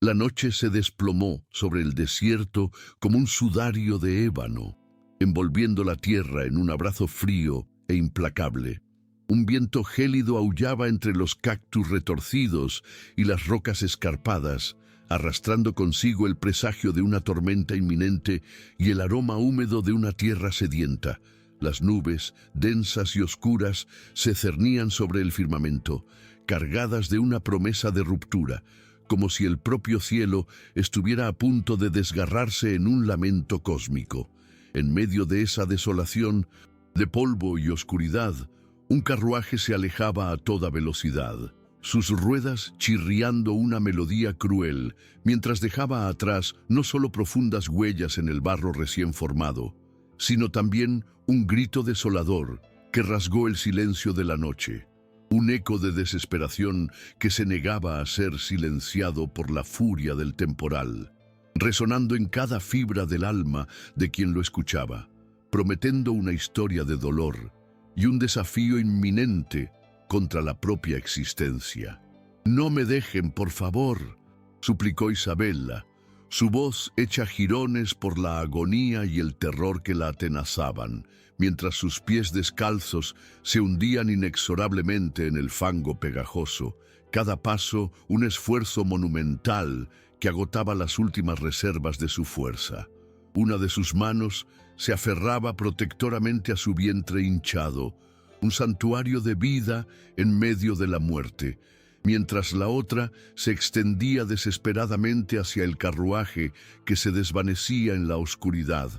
La noche se desplomó sobre el desierto como un sudario de ébano, envolviendo la tierra en un abrazo frío e implacable. Un viento gélido aullaba entre los cactus retorcidos y las rocas escarpadas, arrastrando consigo el presagio de una tormenta inminente y el aroma húmedo de una tierra sedienta. Las nubes, densas y oscuras, se cernían sobre el firmamento, cargadas de una promesa de ruptura, como si el propio cielo estuviera a punto de desgarrarse en un lamento cósmico. En medio de esa desolación, de polvo y oscuridad, un carruaje se alejaba a toda velocidad, sus ruedas chirriando una melodía cruel, mientras dejaba atrás no solo profundas huellas en el barro recién formado, sino también un grito desolador que rasgó el silencio de la noche. Un eco de desesperación que se negaba a ser silenciado por la furia del temporal, resonando en cada fibra del alma de quien lo escuchaba, prometiendo una historia de dolor y un desafío inminente contra la propia existencia. «No me dejen, por favor», suplicó Isabela, su voz hecha jirones por la agonía y el terror que la atenazaban, mientras sus pies descalzos se hundían inexorablemente en el fango pegajoso, cada paso un esfuerzo monumental que agotaba las últimas reservas de su fuerza. Una de sus manos se aferraba protectoramente a su vientre hinchado, un santuario de vida en medio de la muerte, mientras la otra se extendía desesperadamente hacia el carruaje que se desvanecía en la oscuridad,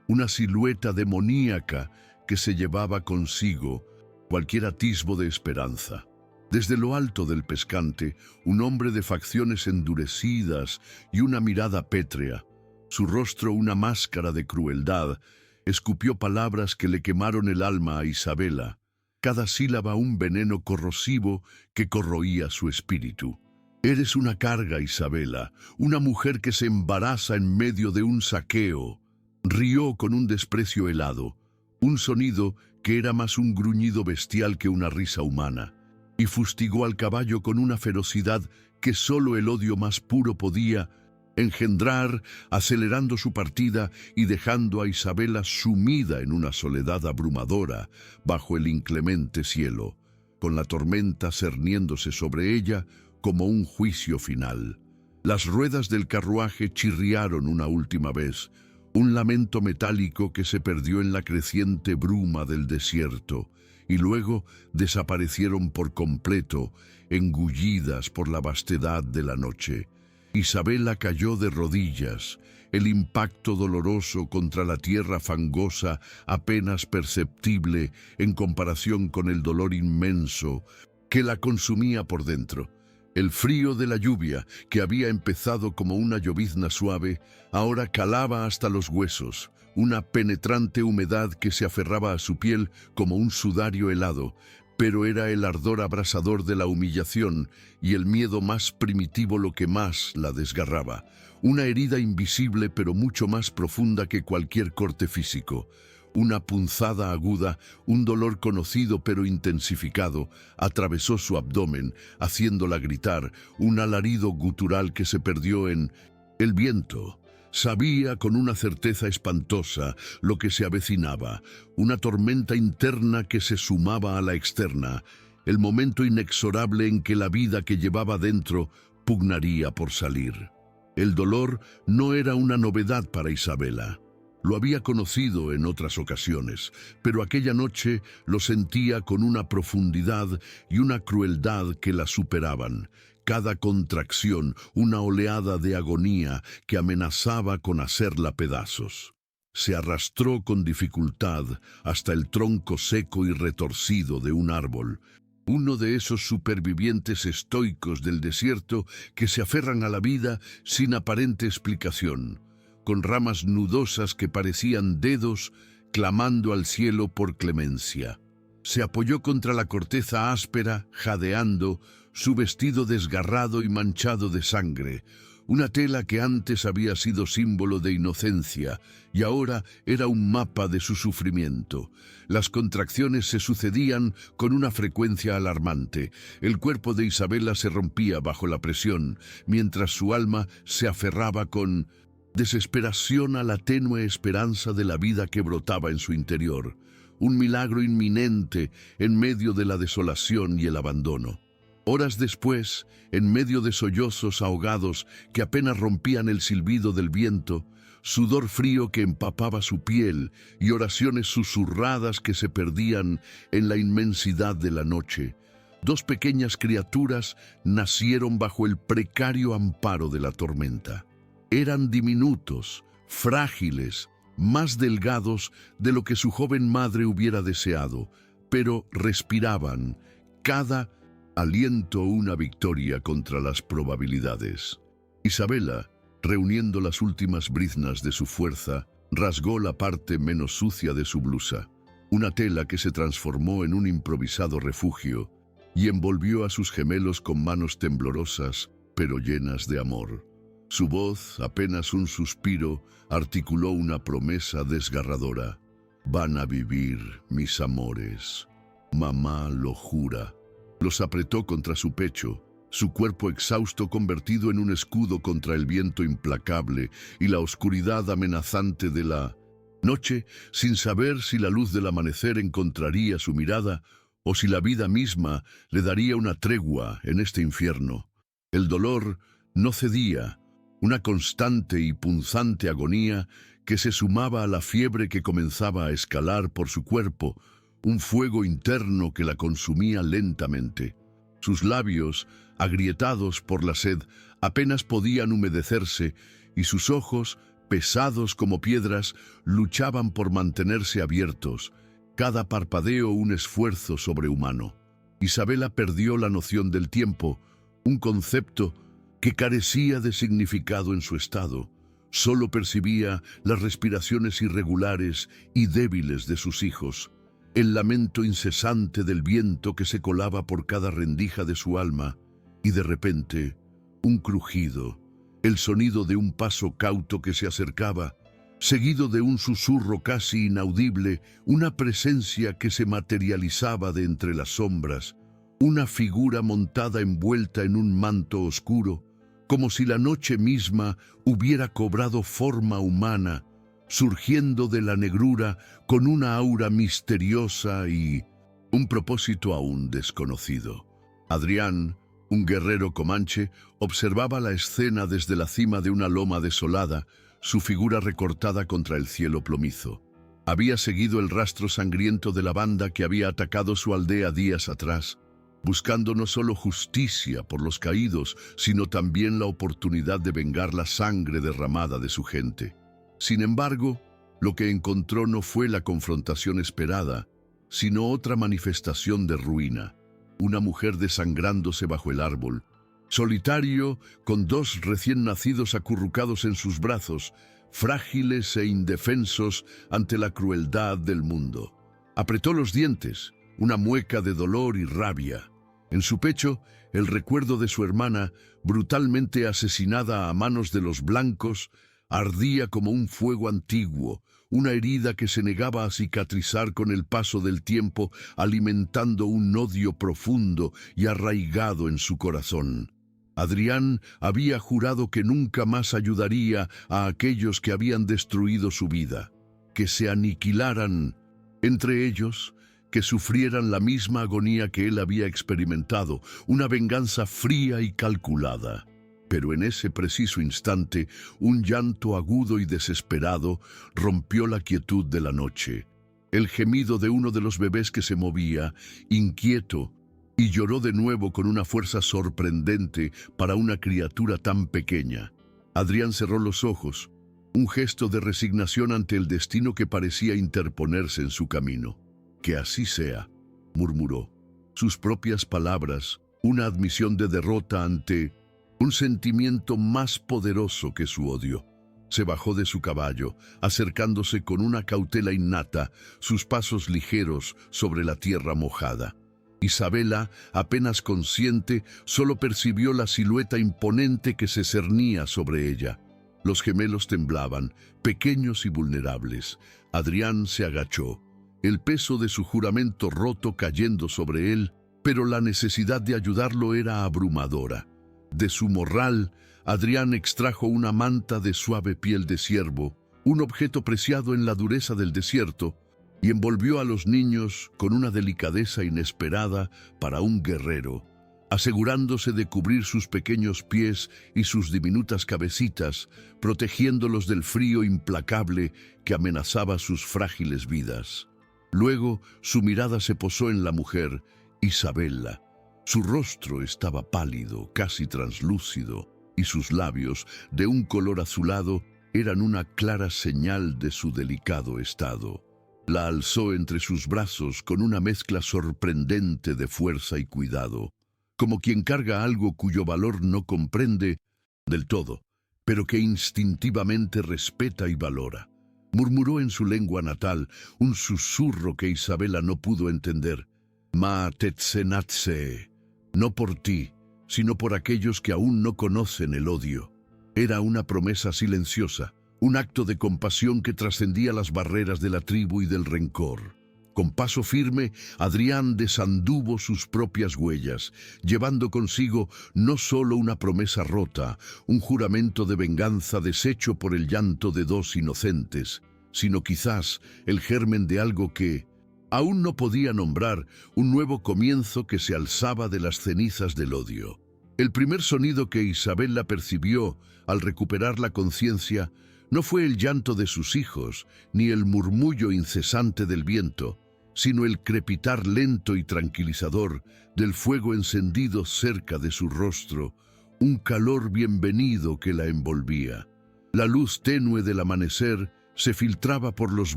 una silueta demoníaca que se llevaba consigo cualquier atisbo de esperanza. Desde lo alto del pescante, un hombre de facciones endurecidas y una mirada pétrea, su rostro una máscara de crueldad, escupió palabras que le quemaron el alma a Isabela, cada sílaba un veneno corrosivo que corroía su espíritu. «Eres una carga, Isabela, una mujer que se embaraza en medio de un saqueo». Rió con un desprecio helado, un sonido que era más un gruñido bestial que una risa humana, y fustigó al caballo con una ferocidad que solo el odio más puro podía engendrar, acelerando su partida y dejando a Isabela sumida en una soledad abrumadora bajo el inclemente cielo, con la tormenta cerniéndose sobre ella como un juicio final. Las ruedas del carruaje chirriaron una última vez, un lamento metálico que se perdió en la creciente bruma del desierto, y luego desaparecieron por completo, engullidas por la vastedad de la noche. Isabela cayó de rodillas, el impacto doloroso contra la tierra fangosa apenas perceptible en comparación con el dolor inmenso que la consumía por dentro. El frío de la lluvia, que había empezado como una llovizna suave, ahora calaba hasta los huesos, una penetrante humedad que se aferraba a su piel como un sudario helado, pero era el ardor abrasador de la humillación y el miedo más primitivo lo que más la desgarraba. Una herida invisible pero mucho más profunda que cualquier corte físico. Una punzada aguda, un dolor conocido pero intensificado, atravesó su abdomen, haciéndola gritar, un alarido gutural que se perdió en el viento. Sabía con una certeza espantosa lo que se avecinaba, una tormenta interna que se sumaba a la externa, el momento inexorable en que la vida que llevaba dentro pugnaría por salir. El dolor no era una novedad para Isabela. Lo había conocido en otras ocasiones, pero aquella noche lo sentía con una profundidad y una crueldad que la superaban. Cada contracción, una oleada de agonía que amenazaba con hacerla pedazos. Se arrastró con dificultad hasta el tronco seco y retorcido de un árbol, uno de esos supervivientes estoicos del desierto que se aferran a la vida sin aparente explicación, con ramas nudosas que parecían dedos clamando al cielo por clemencia. Se apoyó contra la corteza áspera, jadeando, su vestido desgarrado y manchado de sangre, una tela que antes había sido símbolo de inocencia y ahora era un mapa de su sufrimiento. Las contracciones se sucedían con una frecuencia alarmante. El cuerpo de Isabela se rompía bajo la presión, mientras su alma se aferraba con desesperación a la tenue esperanza de la vida que brotaba en su interior. Un milagro inminente en medio de la desolación y el abandono. Horas después, en medio de sollozos ahogados que apenas rompían el silbido del viento, sudor frío que empapaba su piel y oraciones susurradas que se perdían en la inmensidad de la noche, dos pequeñas criaturas nacieron bajo el precario amparo de la tormenta. Eran diminutos, frágiles, más delgados de lo que su joven madre hubiera deseado, pero respiraban, cada aliento una victoria contra las probabilidades. Isabela, reuniendo las últimas briznas de su fuerza, rasgó la parte menos sucia de su blusa, una tela que se transformó en un improvisado refugio, y envolvió a sus gemelos con manos temblorosas, pero llenas de amor. Su voz, apenas un suspiro, articuló una promesa desgarradora. «Van a vivir, mis amores. Mamá lo jura». Los apretó contra su pecho, su cuerpo exhausto convertido en un escudo contra el viento implacable y la oscuridad amenazante de la noche, sin saber si la luz del amanecer encontraría su mirada o si la vida misma le daría una tregua en este infierno. El dolor no cedía, una constante y punzante agonía que se sumaba a la fiebre que comenzaba a escalar por su cuerpo, un fuego interno que la consumía lentamente. Sus labios, agrietados por la sed, apenas podían humedecerse y sus ojos, pesados como piedras, luchaban por mantenerse abiertos, cada parpadeo un esfuerzo sobrehumano. Isabela perdió la noción del tiempo, un concepto que carecía de significado en su estado. Solo percibía las respiraciones irregulares y débiles de sus hijos, el lamento incesante del viento que se colaba por cada rendija de su alma, y de repente, un crujido, el sonido de un paso cauto que se acercaba, seguido de un susurro casi inaudible, una presencia que se materializaba de entre las sombras, una figura montada envuelta en un manto oscuro, como si la noche misma hubiera cobrado forma humana, surgiendo de la negrura con una aura misteriosa y un propósito aún desconocido. Adrián, un guerrero comanche, observaba la escena desde la cima de una loma desolada, su figura recortada contra el cielo plomizo. Había seguido el rastro sangriento de la banda que había atacado su aldea días atrás, buscando no solo justicia por los caídos, sino también la oportunidad de vengar la sangre derramada de su gente. Sin embargo, lo que encontró no fue la confrontación esperada, sino otra manifestación de ruina. Una mujer desangrándose bajo el árbol, solitario, con dos recién nacidos acurrucados en sus brazos, frágiles e indefensos ante la crueldad del mundo. Apretó los dientes, una mueca de dolor y rabia. En su pecho, el recuerdo de su hermana, brutalmente asesinada a manos de los blancos, ardía como un fuego antiguo, una herida que se negaba a cicatrizar con el paso del tiempo, alimentando un odio profundo y arraigado en su corazón. Adrián había jurado que nunca más ayudaría a aquellos que habían destruido su vida, que se aniquilaran, entre ellos, que sufrieran la misma agonía que él había experimentado, una venganza fría y calculada. Pero en ese preciso instante, un llanto agudo y desesperado rompió la quietud de la noche. El gemido de uno de los bebés que se movía, inquieto, y lloró de nuevo con una fuerza sorprendente para una criatura tan pequeña. Adrián cerró los ojos, un gesto de resignación ante el destino que parecía interponerse en su camino. «Que así sea», murmuró. Sus propias palabras, una admisión de derrota ante un sentimiento más poderoso que su odio. Se bajó de su caballo, acercándose con una cautela innata, sus pasos ligeros sobre la tierra mojada. Isabela, apenas consciente, solo percibió la silueta imponente que se cernía sobre ella. Los gemelos temblaban, pequeños y vulnerables. Adrián se agachó, el peso de su juramento roto cayendo sobre él, pero la necesidad de ayudarlo era abrumadora. De su morral, Adrián extrajo una manta de suave piel de ciervo, un objeto preciado en la dureza del desierto, y envolvió a los niños con una delicadeza inesperada para un guerrero, asegurándose de cubrir sus pequeños pies y sus diminutas cabecitas, protegiéndolos del frío implacable que amenazaba sus frágiles vidas. Luego su mirada se posó en la mujer, Isabela. Su rostro estaba pálido, casi translúcido, y sus labios, de un color azulado, eran una clara señal de su delicado estado. La alzó entre sus brazos con una mezcla sorprendente de fuerza y cuidado, como quien carga algo cuyo valor no comprende del todo, pero que instintivamente respeta y valora. Murmuró en su lengua natal, un susurro que Isabela no pudo entender. Ma tetsenatse, no por ti, sino por aquellos que aún no conocen el odio. Era una promesa silenciosa, un acto de compasión que trascendía las barreras de la tribu y del rencor. Con paso firme, Adrián desanduvo sus propias huellas, llevando consigo no solo una promesa rota, un juramento de venganza deshecho por el llanto de dos inocentes, sino quizás el germen de algo que aún no podía nombrar, un nuevo comienzo que se alzaba de las cenizas del odio. El primer sonido que Isabela percibió al recuperar la conciencia no fue el llanto de sus hijos, ni el murmullo incesante del viento, sino el crepitar lento y tranquilizador del fuego encendido cerca de su rostro, un calor bienvenido que la envolvía. La luz tenue del amanecer se filtraba por los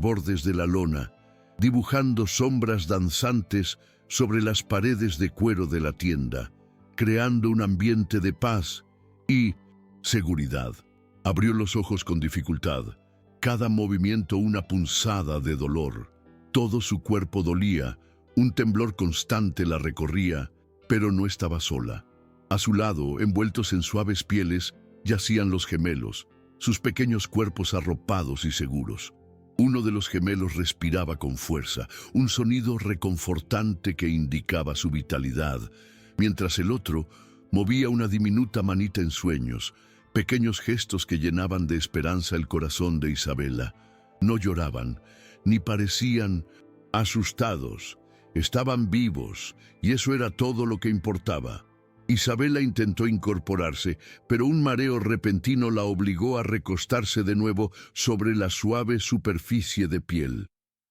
bordes de la lona, dibujando sombras danzantes sobre las paredes de cuero de la tienda, creando un ambiente de paz y seguridad. Abrió los ojos con dificultad, cada movimiento una punzada de dolor. Todo su cuerpo dolía, un temblor constante la recorría, pero no estaba sola. A su lado, envueltos en suaves pieles, yacían los gemelos, sus pequeños cuerpos arropados y seguros. Uno de los gemelos respiraba con fuerza, un sonido reconfortante que indicaba su vitalidad, mientras el otro movía una diminuta manita en sueños, pequeños gestos que llenaban de esperanza el corazón de Isabela. No lloraban, ni parecían asustados. Estaban vivos, y eso era todo lo que importaba. Isabela intentó incorporarse, pero un mareo repentino la obligó a recostarse de nuevo sobre la suave superficie de piel.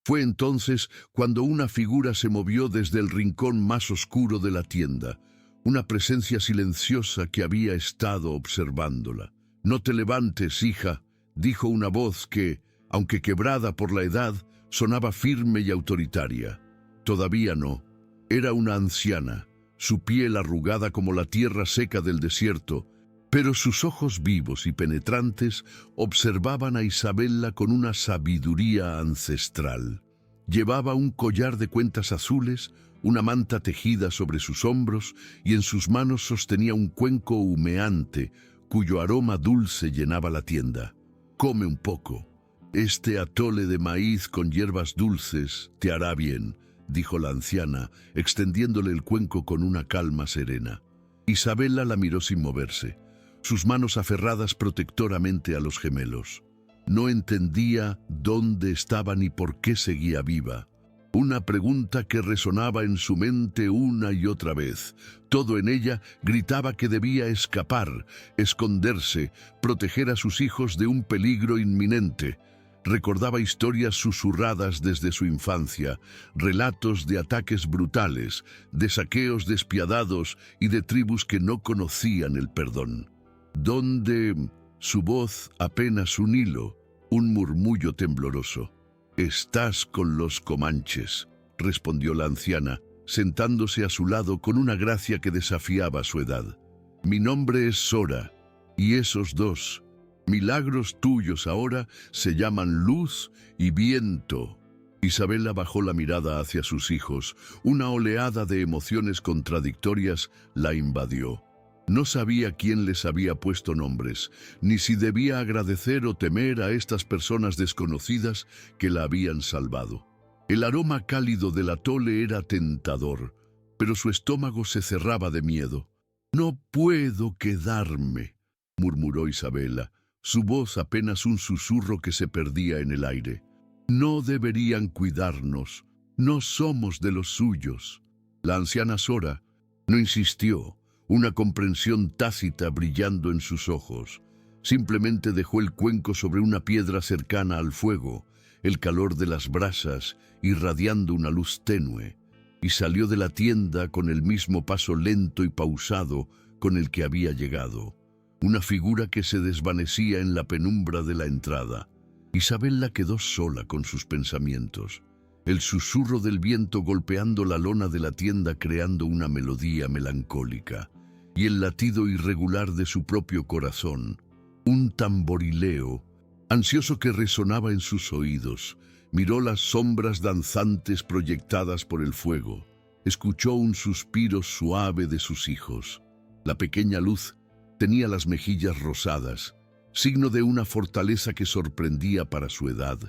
Fue entonces cuando una figura se movió desde el rincón más oscuro de la tienda, una presencia silenciosa que había estado observándola. «No te levantes, hija», dijo una voz que, aunque quebrada por la edad, sonaba firme y autoritaria. Todavía no. Era una anciana, su piel arrugada como la tierra seca del desierto, pero sus ojos vivos y penetrantes observaban a Isabela con una sabiduría ancestral. Llevaba un collar de cuentas azules, una manta tejida sobre sus hombros y en sus manos sostenía un cuenco humeante cuyo aroma dulce llenaba la tienda. «Come un poco. Este atole de maíz con hierbas dulces te hará bien», dijo la anciana, extendiéndole el cuenco con una calma serena. Isabela la miró sin moverse, sus manos aferradas protectoramente a los gemelos. No entendía dónde estaba ni por qué seguía viva. Una pregunta que resonaba en su mente una y otra vez. Todo en ella gritaba que debía escapar, esconderse, proteger a sus hijos de un peligro inminente. Recordaba historias susurradas desde su infancia, relatos de ataques brutales, de saqueos despiadados y de tribus que no conocían el perdón. Donde su voz apenas un hilo, un murmullo tembloroso. «Estás con los comanches», respondió la anciana, sentándose a su lado con una gracia que desafiaba su edad. «Mi nombre es Sora, y esos dos milagros tuyos ahora se llaman luz y viento». Isabela bajó la mirada hacia sus hijos. Una oleada de emociones contradictorias la invadió. No sabía quién les había puesto nombres, ni si debía agradecer o temer a estas personas desconocidas que la habían salvado. El aroma cálido del atole era tentador, pero su estómago se cerraba de miedo. «No puedo quedarme», murmuró Isabela, su voz apenas un susurro que se perdía en el aire. «No deberían cuidarnos, no somos de los suyos». La anciana Sora no insistió, una comprensión tácita brillando en sus ojos. Simplemente dejó el cuenco sobre una piedra cercana al fuego, el calor de las brasas irradiando una luz tenue, y salió de la tienda con el mismo paso lento y pausado con el que había llegado. Una figura que se desvanecía en la penumbra de la entrada. Isabela quedó sola con sus pensamientos. El susurro del viento golpeando la lona de la tienda creando una melodía melancólica, y el latido irregular de su propio corazón, un tamborileo ansioso que resonaba en sus oídos. Miró las sombras danzantes proyectadas por el fuego. Escuchó un suspiro suave de sus hijos. La pequeña luz tenía las mejillas rosadas, signo de una fortaleza que sorprendía para su edad,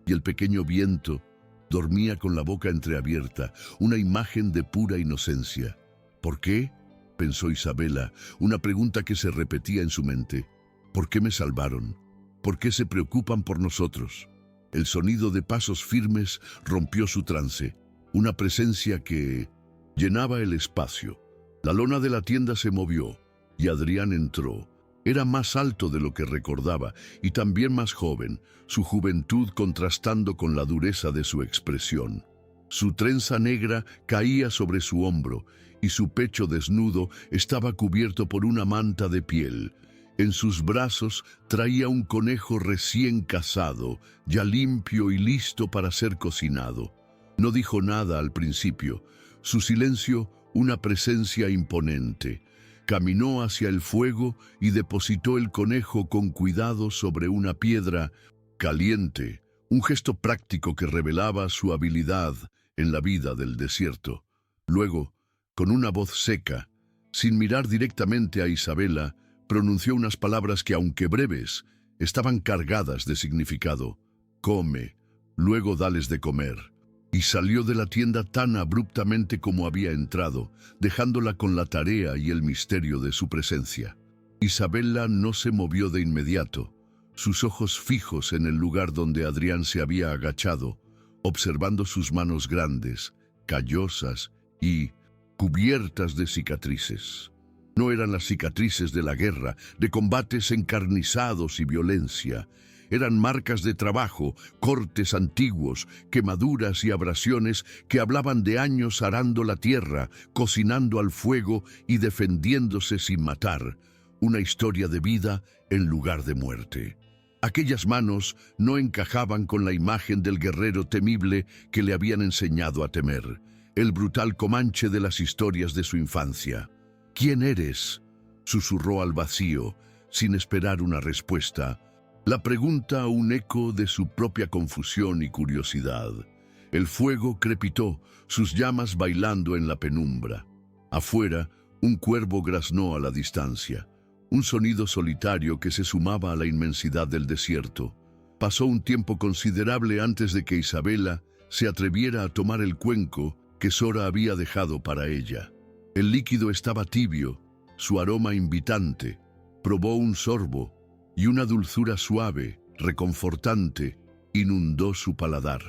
y el pequeño viento dormía con la boca entreabierta, una imagen de pura inocencia. ¿Por qué?, pensó Isabela, una pregunta que se repetía en su mente. ¿Por qué me salvaron? ¿Por qué se preocupan por nosotros? El sonido de pasos firmes rompió su trance, una presencia que llenaba el espacio. La lona de la tienda se movió, y Adrián entró. Era más alto de lo que recordaba, y también más joven, su juventud contrastando con la dureza de su expresión. Su trenza negra caía sobre su hombro, y su pecho desnudo estaba cubierto por una manta de piel. En sus brazos traía un conejo recién cazado, ya limpio y listo para ser cocinado. No dijo nada al principio, su silencio una presencia imponente. Caminó hacia el fuego y depositó el conejo con cuidado sobre una piedra caliente, un gesto práctico que revelaba su habilidad en la vida del desierto. Luego, con una voz seca, sin mirar directamente a Isabela, pronunció unas palabras que, aunque breves, estaban cargadas de significado. «Come, luego dales de comer». Y salió de la tienda tan abruptamente como había entrado, dejándola con la tarea y el misterio de su presencia. Isabela no se movió de inmediato, sus ojos fijos en el lugar donde Adrián se había agachado, observando sus manos grandes, callosas y cubiertas de cicatrices. No eran las cicatrices de la guerra, de combates encarnizados y violencia. Eran marcas de trabajo, cortes antiguos, quemaduras y abrasiones que hablaban de años arando la tierra, cocinando al fuego y defendiéndose sin matar. Una historia de vida en lugar de muerte. Aquellas manos no encajaban con la imagen del guerrero temible que le habían enseñado a temer, el brutal comanche de las historias de su infancia. «¿Quién eres?», susurró al vacío, sin esperar una respuesta. La pregunta un eco de su propia confusión y curiosidad. El fuego crepitó, sus llamas bailando en la penumbra. Afuera, un cuervo graznó a la distancia, un sonido solitario que se sumaba a la inmensidad del desierto. Pasó un tiempo considerable antes de que Isabela se atreviera a tomar el cuenco que Sora había dejado para ella. El líquido estaba tibio, su aroma invitante. Probó un sorbo, y una dulzura suave, reconfortante, inundó su paladar.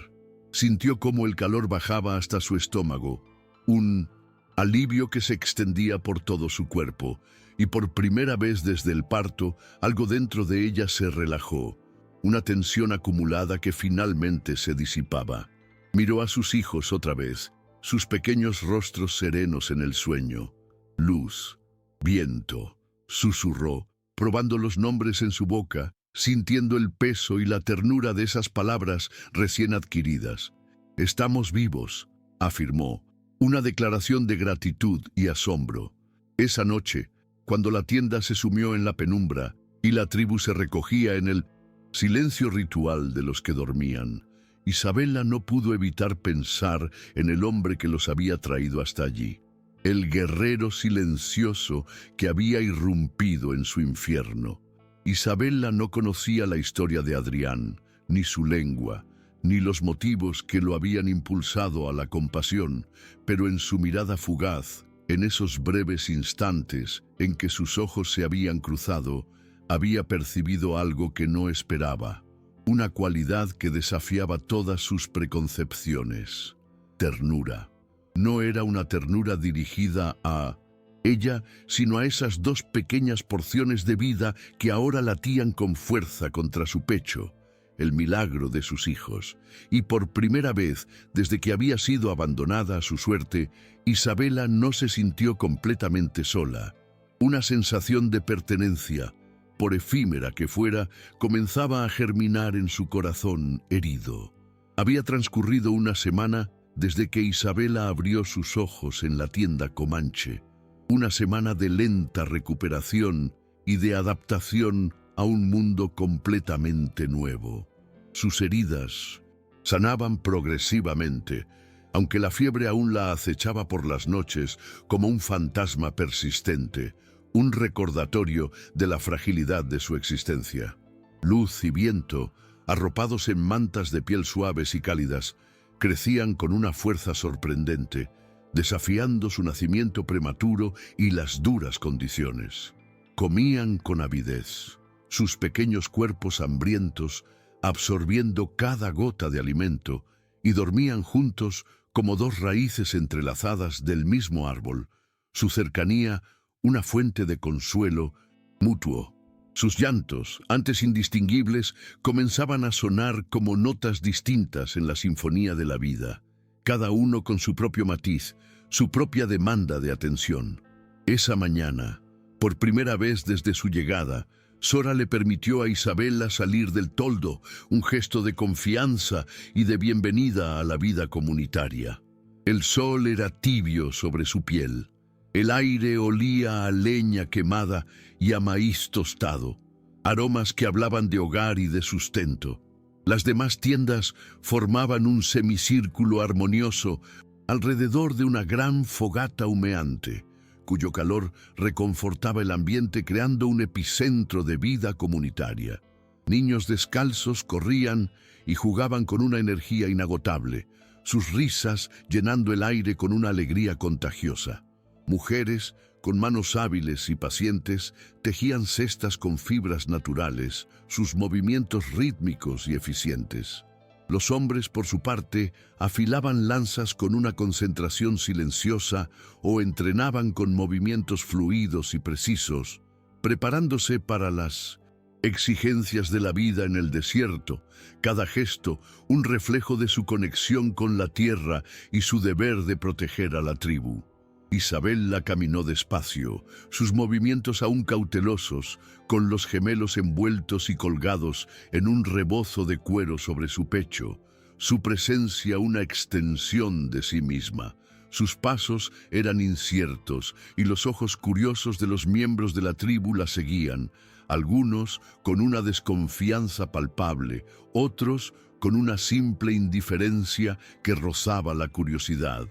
Sintió cómo el calor bajaba hasta su estómago, un alivio que se extendía por todo su cuerpo, y por primera vez desde el parto, algo dentro de ella se relajó, una tensión acumulada que finalmente se disipaba. Miró a sus hijos otra vez, sus pequeños rostros serenos en el sueño. «Luz, viento», susurró, probando los nombres en su boca, sintiendo el peso y la ternura de esas palabras recién adquiridas. «Estamos vivos», afirmó, una declaración de gratitud y asombro. Esa noche, cuando la tienda se sumió en la penumbra y la tribu se recogía en el silencio ritual de los que dormían, Isabela no pudo evitar pensar en el hombre que los había traído hasta allí, el guerrero silencioso que había irrumpido en su infierno. Isabela no conocía la historia de Adrián, ni su lengua, ni los motivos que lo habían impulsado a la compasión, pero en su mirada fugaz, en esos breves instantes en que sus ojos se habían cruzado, había percibido algo que no esperaba, una cualidad que desafiaba todas sus preconcepciones: ternura. No era una ternura dirigida a ella, sino a esas dos pequeñas porciones de vida que ahora latían con fuerza contra su pecho, el milagro de sus hijos. Y por primera vez, desde que había sido abandonada a su suerte, Isabela no se sintió completamente sola. Una sensación de pertenencia, por efímera que fuera, comenzaba a germinar en su corazón herido. Había transcurrido una semana desde que Isabela abrió sus ojos en la tienda Comanche, una semana de lenta recuperación y de adaptación a un mundo completamente nuevo. Sus heridas sanaban progresivamente, aunque la fiebre aún la acechaba por las noches como un fantasma persistente, un recordatorio de la fragilidad de su existencia. Luz y viento, arropados en mantas de piel suaves y cálidas, crecían con una fuerza sorprendente, desafiando su nacimiento prematuro y las duras condiciones. Comían con avidez, sus pequeños cuerpos hambrientos, absorbiendo cada gota de alimento, y dormían juntos como dos raíces entrelazadas del mismo árbol, su cercanía una fuente de consuelo mutuo. Sus llantos, antes indistinguibles, comenzaban a sonar como notas distintas en la sinfonía de la vida, cada uno con su propio matiz, su propia demanda de atención. Esa mañana, por primera vez desde su llegada, Sora le permitió a Isabela salir del toldo, un gesto de confianza y de bienvenida a la vida comunitaria. El sol era tibio sobre su piel. El aire olía a leña quemada y a maíz tostado, aromas que hablaban de hogar y de sustento. Las demás tiendas formaban un semicírculo armonioso alrededor de una gran fogata humeante, cuyo calor reconfortaba el ambiente creando un epicentro de vida comunitaria. Niños descalzos corrían y jugaban con una energía inagotable, sus risas llenando el aire con una alegría contagiosa. Mujeres, con manos hábiles y pacientes, tejían cestas con fibras naturales, sus movimientos rítmicos y eficientes. Los hombres, por su parte, afilaban lanzas con una concentración silenciosa o entrenaban con movimientos fluidos y precisos, preparándose para las exigencias de la vida en el desierto, cada gesto un reflejo de su conexión con la tierra y su deber de proteger a la tribu. Isabela caminó despacio, sus movimientos aún cautelosos, con los gemelos envueltos y colgados en un rebozo de cuero sobre su pecho, su presencia una extensión de sí misma. Sus pasos eran inciertos y los ojos curiosos de los miembros de la tribu la seguían, algunos con una desconfianza palpable, otros con una simple indiferencia que rozaba la curiosidad.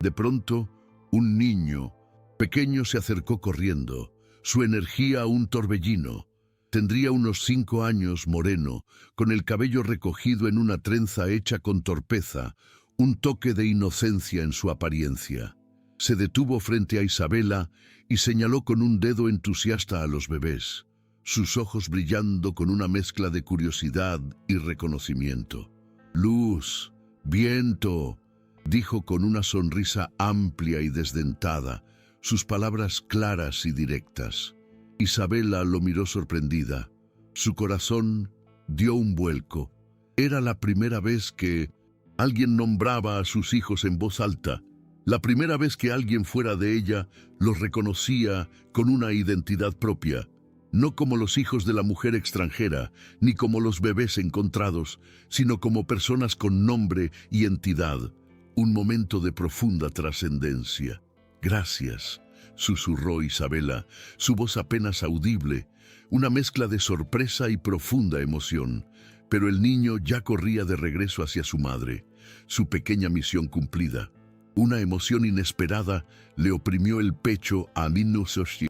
De pronto, un niño pequeño se acercó corriendo, su energía un torbellino. Tendría unos 5 años, moreno, con el cabello recogido en una trenza hecha con torpeza, un toque de inocencia en su apariencia. Se detuvo frente a Isabela y señaló con un dedo entusiasta a los bebés, sus ojos brillando con una mezcla de curiosidad y reconocimiento. «Luz, viento», dijo con una sonrisa amplia y desdentada, sus palabras claras y directas. Isabela lo miró sorprendida. Su corazón dio un vuelco. Era la primera vez que alguien nombraba a sus hijos en voz alta, la primera vez que alguien fuera de ella los reconocía con una identidad propia, no como los hijos de la mujer extranjera, ni como los bebés encontrados, sino como personas con nombre y entidad. Un momento de profunda trascendencia. «Gracias», susurró Isabela, su voz apenas audible, una mezcla de sorpresa y profunda emoción. Pero el niño ya corría de regreso hacia su madre, su pequeña misión cumplida. Una emoción inesperada le oprimió el pecho a Minusoshi.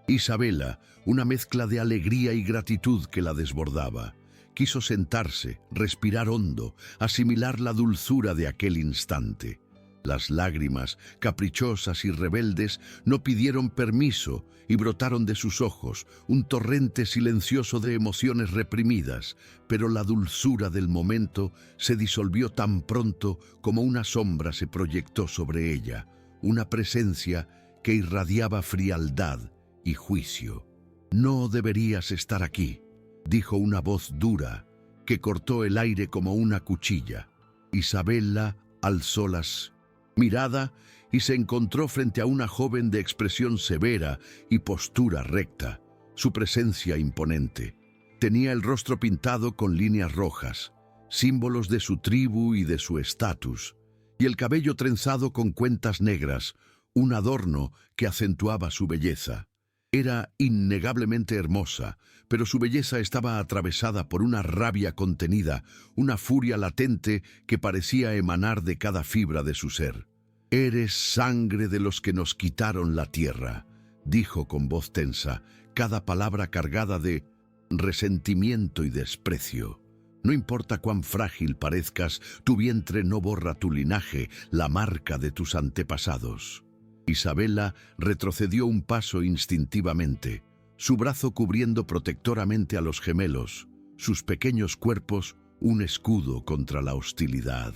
Isabela, una mezcla de alegría y gratitud que la desbordaba. Quiso sentarse, respirar hondo, asimilar la dulzura de aquel instante. Las lágrimas, caprichosas y rebeldes, no pidieron permiso y brotaron de sus ojos, un torrente silencioso de emociones reprimidas, pero la dulzura del momento se disolvió tan pronto como una sombra se proyectó sobre ella, una presencia que irradiaba frialdad y juicio. «No deberías estar aquí», dijo una voz dura que cortó el aire como una cuchilla. Isabela alzó las mirada y se encontró frente a una joven de expresión severa y postura recta, su presencia imponente. Tenía el rostro pintado con líneas rojas, símbolos de su tribu y de su estatus, y el cabello trenzado con cuentas negras, un adorno que acentuaba su belleza. Era innegablemente hermosa, pero su belleza estaba atravesada por una rabia contenida, una furia latente que parecía emanar de cada fibra de su ser. «Eres sangre de los que nos quitaron la tierra», dijo con voz tensa, cada palabra cargada de resentimiento y desprecio. «No importa cuán frágil parezcas, tu vientre no borra tu linaje, la marca de tus antepasados». Isabela retrocedió un paso instintivamente, su brazo cubriendo protectoramente a los gemelos, sus pequeños cuerpos un escudo contra la hostilidad.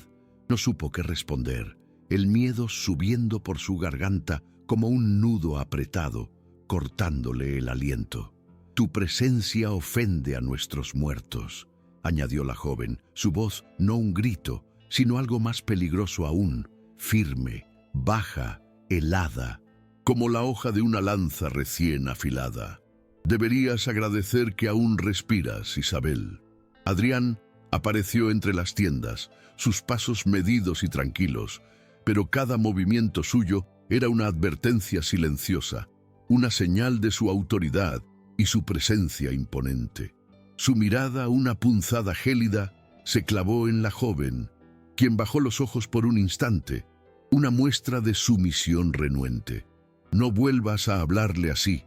No supo qué responder, el miedo subiendo por su garganta como un nudo apretado, cortándole el aliento. «Tu presencia ofende a nuestros muertos», añadió la joven, su voz no un grito, sino algo más peligroso aún, firme, baja, helada, como la hoja de una lanza recién afilada. «Deberías agradecer que aún respiras, Isabel». Adrián apareció entre las tiendas, sus pasos medidos y tranquilos, pero cada movimiento suyo era una advertencia silenciosa, una señal de su autoridad y su presencia imponente. Su mirada, una punzada gélida, se clavó en la joven, quien bajó los ojos por un instante, una muestra de sumisión renuente. «No vuelvas a hablarle así»,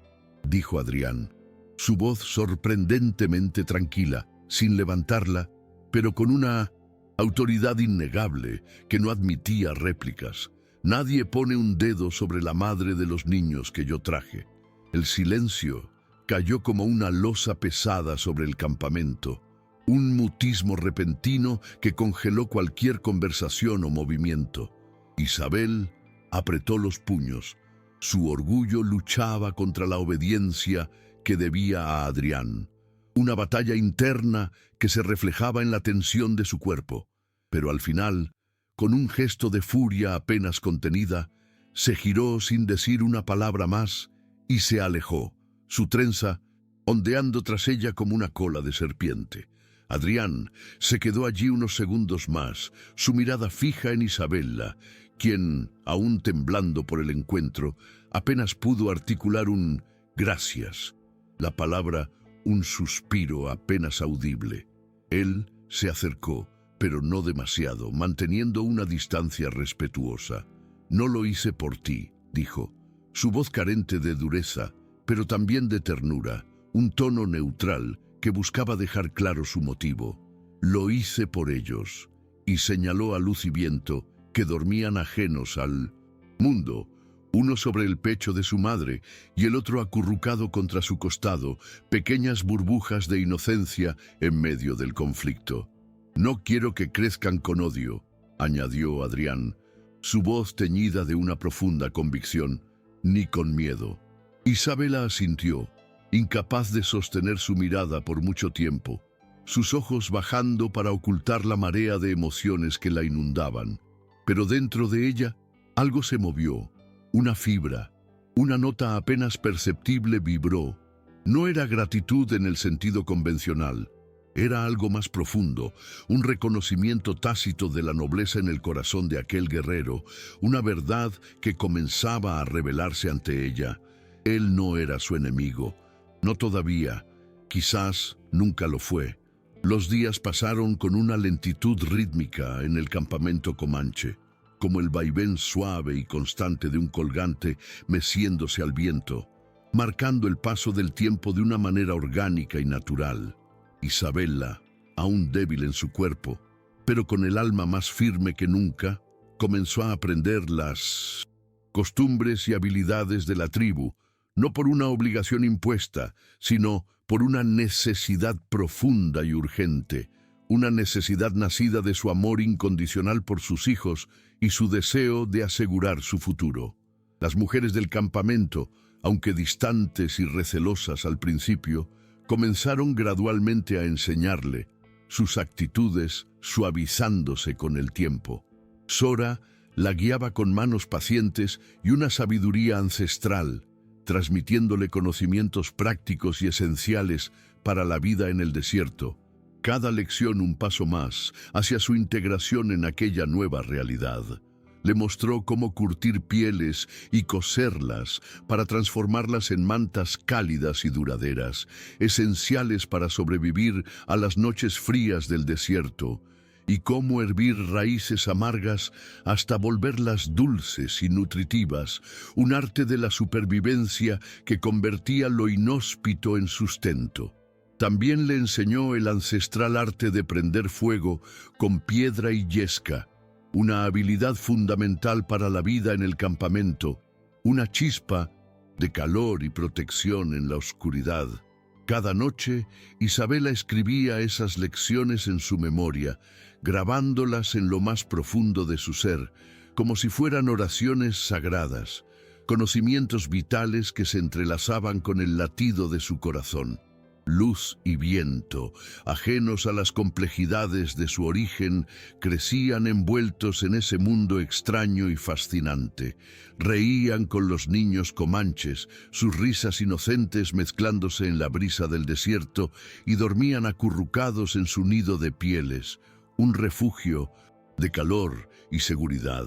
dijo Adrián, su voz sorprendentemente tranquila, sin levantarla, pero con una autoridad innegable que no admitía réplicas. «Nadie pone un dedo sobre la madre de los niños que yo traje». El silencio cayó como una losa pesada sobre el campamento, un mutismo repentino que congeló cualquier conversación o movimiento. Isabel apretó los puños. Su orgullo luchaba contra la obediencia que debía a Adrián. Una batalla interna que se reflejaba en la tensión de su cuerpo. Pero al final, con un gesto de furia apenas contenida, se giró sin decir una palabra más y se alejó, su trenza ondeando tras ella como una cola de serpiente. Adrián se quedó allí unos segundos más, su mirada fija en Isabela, quien, aún temblando por el encuentro, apenas pudo articular un «gracias», la palabra un suspiro apenas audible. Él se acercó, pero no demasiado, manteniendo una distancia respetuosa. «No lo hice por ti», dijo, su voz carente de dureza, pero también de ternura, un tono neutral que buscaba dejar claro su motivo. «Lo hice por ellos», y señaló a Luz y Viento, que dormían ajenos al mundo, uno sobre el pecho de su madre y el otro acurrucado contra su costado, pequeñas burbujas de inocencia en medio del conflicto. «No quiero que crezcan con odio», añadió Adrián, su voz teñida de una profunda convicción, «ni con miedo». Isabela asintió, incapaz de sostener su mirada por mucho tiempo, sus ojos bajando para ocultar la marea de emociones que la inundaban. Pero dentro de ella algo se movió, una fibra, una nota apenas perceptible vibró. No era gratitud en el sentido convencional, era algo más profundo, un reconocimiento tácito de la nobleza en el corazón de aquel guerrero, una verdad que comenzaba a revelarse ante ella. Él no era su enemigo, no todavía, quizás nunca lo fue. Los días pasaron con una lentitud rítmica en el campamento comanche, como el vaivén suave y constante de un colgante meciéndose al viento, marcando el paso del tiempo de una manera orgánica y natural. Isabela, aún débil en su cuerpo, pero con el alma más firme que nunca, comenzó a aprender las costumbres y habilidades de la tribu, no por una obligación impuesta, sino por una necesidad profunda y urgente, una necesidad nacida de su amor incondicional por sus hijos y su deseo de asegurar su futuro. Las mujeres del campamento, aunque distantes y recelosas al principio, comenzaron gradualmente a enseñarle, sus actitudes suavizándose con el tiempo. Sora la guiaba con manos pacientes y una sabiduría ancestral, transmitiéndole conocimientos prácticos y esenciales para la vida en el desierto. Cada lección un paso más hacia su integración en aquella nueva realidad. Le mostró cómo curtir pieles y coserlas para transformarlas en mantas cálidas y duraderas, esenciales para sobrevivir a las noches frías del desierto, y cómo hervir raíces amargas hasta volverlas dulces y nutritivas, un arte de la supervivencia que convertía lo inhóspito en sustento. También le enseñó el ancestral arte de prender fuego con piedra y yesca, una habilidad fundamental para la vida en el campamento, una chispa de calor y protección en la oscuridad. Cada noche, Isabela escribía esas lecciones en su memoria, grabándolas en lo más profundo de su ser, como si fueran oraciones sagradas, conocimientos vitales que se entrelazaban con el latido de su corazón. Luz y viento, ajenos a las complejidades de su origen, crecían envueltos en ese mundo extraño y fascinante. Reían con los niños comanches, sus risas inocentes mezclándose en la brisa del desierto, y dormían acurrucados en su nido de pieles, un refugio de calor y seguridad.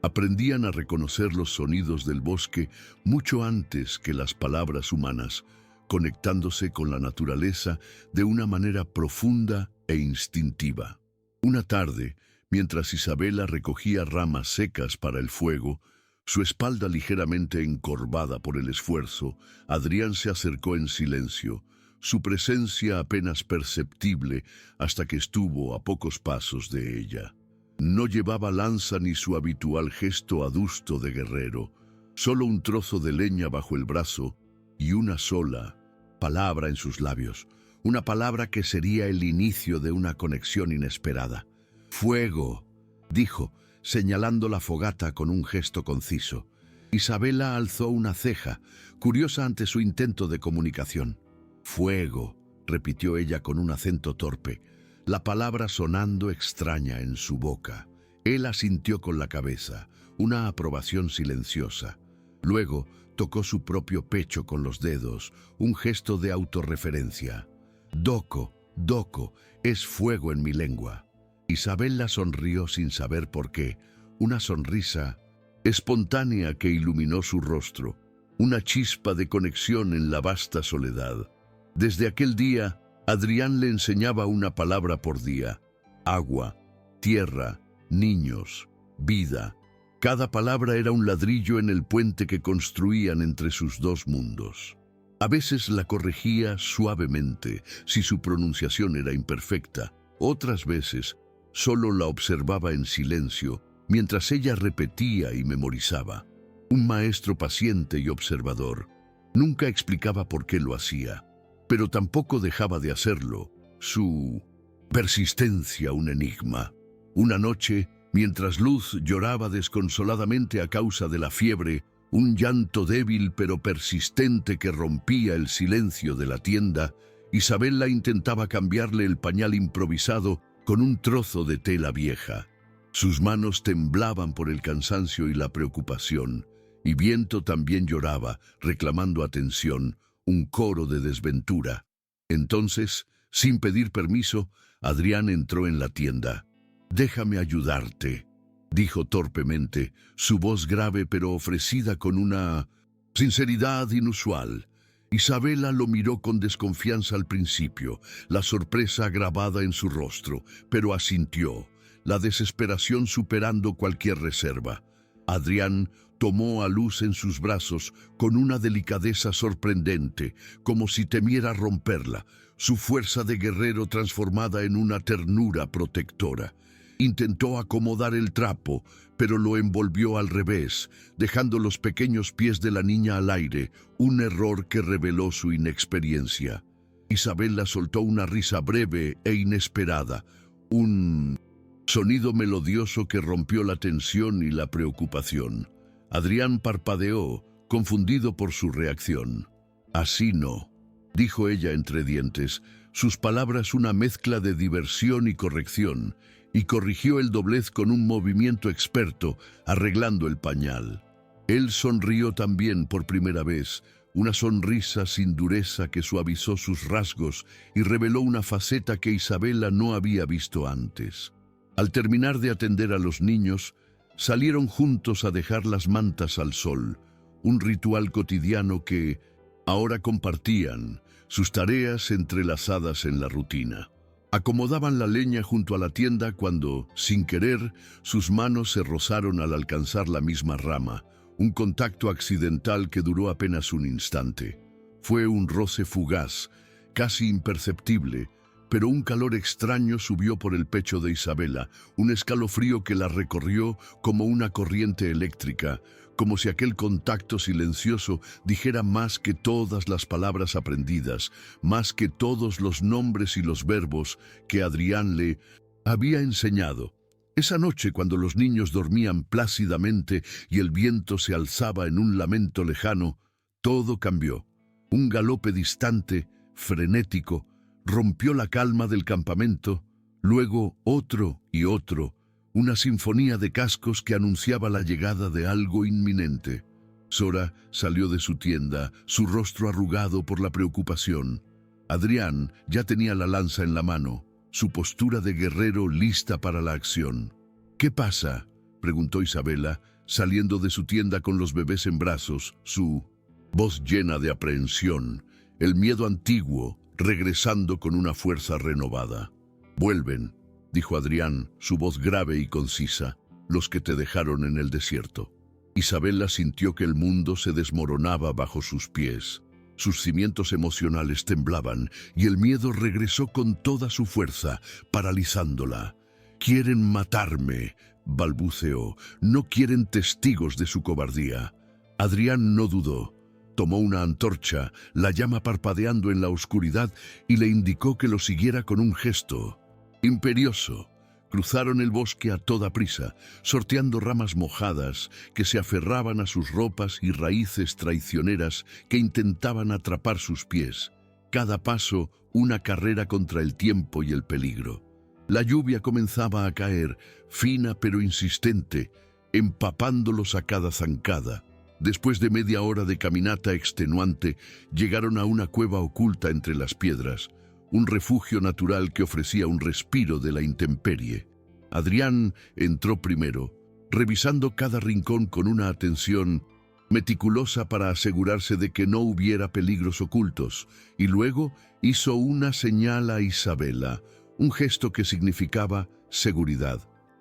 Aprendían a reconocer los sonidos del bosque mucho antes que las palabras humanas, conectándose con la naturaleza de una manera profunda e instintiva. Una tarde, mientras Isabela recogía ramas secas para el fuego, su espalda ligeramente encorvada por el esfuerzo, Adrián se acercó en silencio, su presencia apenas perceptible hasta que estuvo a pocos pasos de ella. No llevaba lanza ni su habitual gesto adusto de guerrero, solo un trozo de leña bajo el brazo y una sola palabra en sus labios, una palabra que sería el inicio de una conexión inesperada. «Fuego», dijo, señalando la fogata con un gesto conciso. Isabela alzó una ceja, curiosa ante su intento de comunicación. «Fuego», repitió ella con un acento torpe, la palabra sonando extraña en su boca. Él asintió con la cabeza, una aprobación silenciosa. Luego tocó su propio pecho con los dedos, un gesto de autorreferencia. «Doko, Doko, es fuego en mi lengua». Isabela sonrió sin saber por qué, una sonrisa espontánea que iluminó su rostro, una chispa de conexión en la vasta soledad. Desde aquel día, Adrián le enseñaba una palabra por día: agua, tierra, niños, vida. Cada palabra era un ladrillo en el puente que construían entre sus dos mundos. A veces la corregía suavemente, si su pronunciación era imperfecta. Otras veces solo la observaba en silencio, mientras ella repetía y memorizaba. Un maestro paciente y observador. Nunca explicaba por qué lo hacía, pero tampoco dejaba de hacerlo. Su persistencia un enigma. Una noche, mientras Luz lloraba desconsoladamente a causa de la fiebre, un llanto débil pero persistente que rompía el silencio de la tienda, Isabela intentaba cambiarle el pañal improvisado con un trozo de tela vieja. Sus manos temblaban por el cansancio y la preocupación, y Viento también lloraba, reclamando atención, un coro de desventura. Entonces, sin pedir permiso, Adrián entró en la tienda. «Déjame ayudarte», dijo torpemente, su voz grave pero ofrecida con una sinceridad inusual. Isabela lo miró con desconfianza al principio, la sorpresa grabada en su rostro, pero asintió, la desesperación superando cualquier reserva. Adrián tomó a Luz en sus brazos con una delicadeza sorprendente, como si temiera romperla, su fuerza de guerrero transformada en una ternura protectora. Intentó acomodar el trapo, pero lo envolvió al revés, dejando los pequeños pies de la niña al aire, un error que reveló su inexperiencia. Isabela soltó una risa breve e inesperada, un sonido melodioso que rompió la tensión y la preocupación. Adrián parpadeó, confundido por su reacción. «Así no», dijo ella entre dientes, sus palabras una mezcla de diversión y corrección, y corrigió el doblez con un movimiento experto, arreglando el pañal. Él sonrió también por primera vez, una sonrisa sin dureza que suavizó sus rasgos y reveló una faceta que Isabela no había visto antes. Al terminar de atender a los niños, salieron juntos a dejar las mantas al sol, un ritual cotidiano que ahora compartían, sus tareas entrelazadas en la rutina. Acomodaban la leña junto a la tienda cuando, sin querer, sus manos se rozaron al alcanzar la misma rama, un contacto accidental que duró apenas un instante. Fue un roce fugaz, casi imperceptible, pero un calor extraño subió por el pecho de Isabela, un escalofrío que la recorrió como una corriente eléctrica, como si aquel contacto silencioso dijera más que todas las palabras aprendidas, más que todos los nombres y los verbos que Adrián le había enseñado. Esa noche, cuando los niños dormían plácidamente y el viento se alzaba en un lamento lejano, todo cambió. Un galope distante, frenético, rompió la calma del campamento, luego otro y otro, una sinfonía de cascos que anunciaba la llegada de algo inminente. Sora salió de su tienda, su rostro arrugado por la preocupación. Adrián ya tenía la lanza en la mano, su postura de guerrero lista para la acción. «¿Qué pasa?», preguntó Isabela, saliendo de su tienda con los bebés en brazos, su voz llena de aprehensión, el miedo antiguo, regresando con una fuerza renovada. «Vuelven», dijo Adrián, su voz grave y concisa, «los que te dejaron en el desierto». Isabela sintió que el mundo se desmoronaba bajo sus pies. Sus cimientos emocionales temblaban y el miedo regresó con toda su fuerza, paralizándola. «Quieren matarme», balbuceó, «no quieren testigos de su cobardía». Adrián no dudó. Tomó una antorcha, la llama parpadeando en la oscuridad, y le indicó que lo siguiera con un gesto imperioso. Cruzaron el bosque a toda prisa, sorteando ramas mojadas que se aferraban a sus ropas y raíces traicioneras que intentaban atrapar sus pies. Cada paso, una carrera contra el tiempo y el peligro. La lluvia comenzaba a caer, fina pero insistente, empapándolos a cada zancada. Después de media hora de caminata extenuante, llegaron a una cueva oculta entre las piedras, un refugio natural que ofrecía un respiro de la intemperie. Adrián entró primero, revisando cada rincón con una atención meticulosa para asegurarse de que no hubiera peligros ocultos, y luego hizo una señal a Isabela, un gesto que significaba seguridad.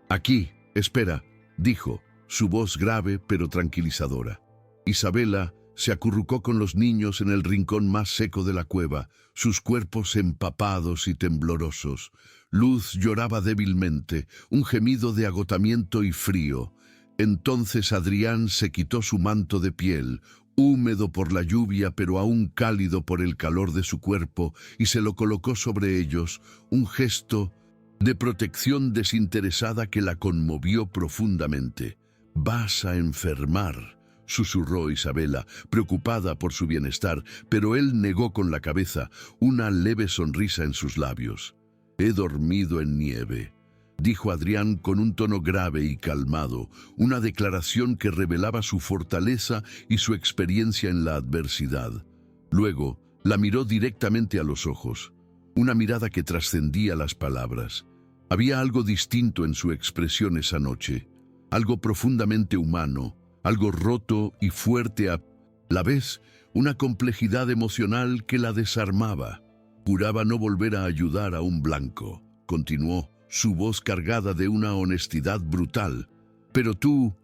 «Aquí, espera», dijo, su voz grave pero tranquilizadora. Isabela se acurrucó con los niños en el rincón más seco de la cueva, sus cuerpos empapados y temblorosos. Luz lloraba débilmente, un gemido de agotamiento y frío. Entonces Adrián se quitó su manto de piel, húmedo por la lluvia pero aún cálido por el calor de su cuerpo, y se lo colocó sobre ellos, un gesto de protección desinteresada que la conmovió profundamente. «Vas a enfermar», susurró Isabela, preocupada por su bienestar, pero él negó con la cabeza, una leve sonrisa en sus labios. «He dormido en nieve», dijo Adrián con un tono grave y calmado, una declaración que revelaba su fortaleza y su experiencia en la adversidad. Luego, la miró directamente a los ojos, una mirada que trascendía las palabras. Había algo distinto en su expresión esa noche, algo profundamente humano, algo roto y fuerte a la vez, una complejidad emocional que la desarmaba. Juraba no volver a ayudar a un blanco. Continuó, su voz cargada de una honestidad brutal. Pero tú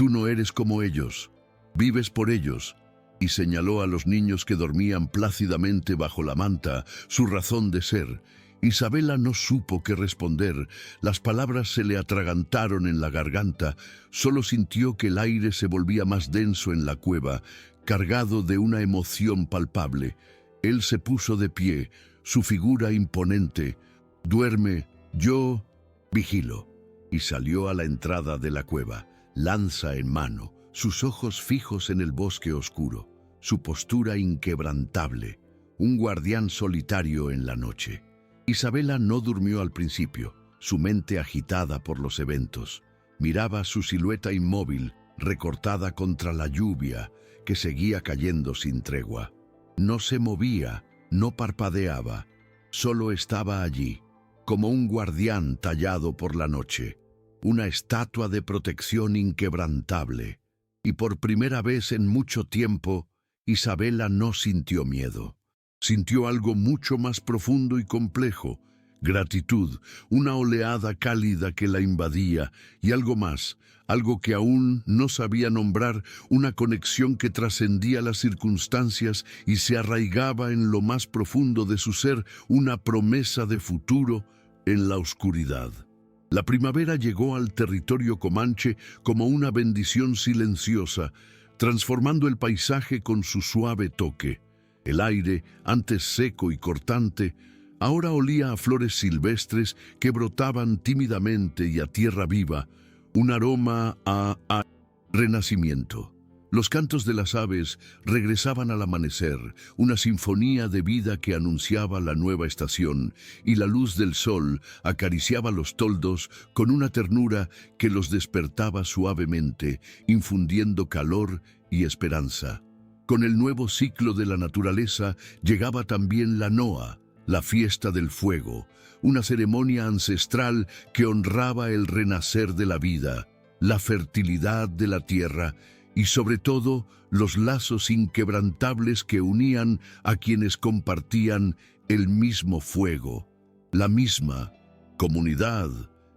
no eres como ellos. Vives por ellos. Y señaló a los niños que dormían plácidamente bajo la manta, su razón de ser. Isabela no supo qué responder. Las palabras se le atragantaron en la garganta. Solo sintió que el aire se volvía más denso en la cueva, cargado de una emoción palpable. Él se puso de pie, su figura imponente. «Duerme, yo vigilo». Y salió a la entrada de la cueva, lanza en mano, sus ojos fijos en el bosque oscuro, su postura inquebrantable, un guardián solitario en la noche. Isabela no durmió al principio, su mente agitada por los eventos. Miraba su silueta inmóvil, recortada contra la lluvia, que seguía cayendo sin tregua. No se movía, no parpadeaba, solo estaba allí, como un guardián tallado por la noche, una estatua de protección inquebrantable. Y por primera vez en mucho tiempo, Isabela no sintió miedo. Sintió algo mucho más profundo y complejo, gratitud, una oleada cálida que la invadía, y algo más, algo que aún no sabía nombrar, una conexión que trascendía las circunstancias y se arraigaba en lo más profundo de su ser, una promesa de futuro en la oscuridad. La primavera llegó al territorio comanche como una bendición silenciosa, transformando el paisaje con su suave toque. El aire, antes seco y cortante, ahora olía a flores silvestres que brotaban tímidamente y a tierra viva, un aroma a renacimiento. Los cantos de las aves regresaban al amanecer, una sinfonía de vida que anunciaba la nueva estación, y la luz del sol acariciaba los toldos con una ternura que los despertaba suavemente, infundiendo calor y esperanza. Con el nuevo ciclo de la naturaleza llegaba también la Noa, la fiesta del fuego, una ceremonia ancestral que honraba el renacer de la vida, la fertilidad de la tierra y sobre todo los lazos inquebrantables que unían a quienes compartían el mismo fuego, la misma comunidad,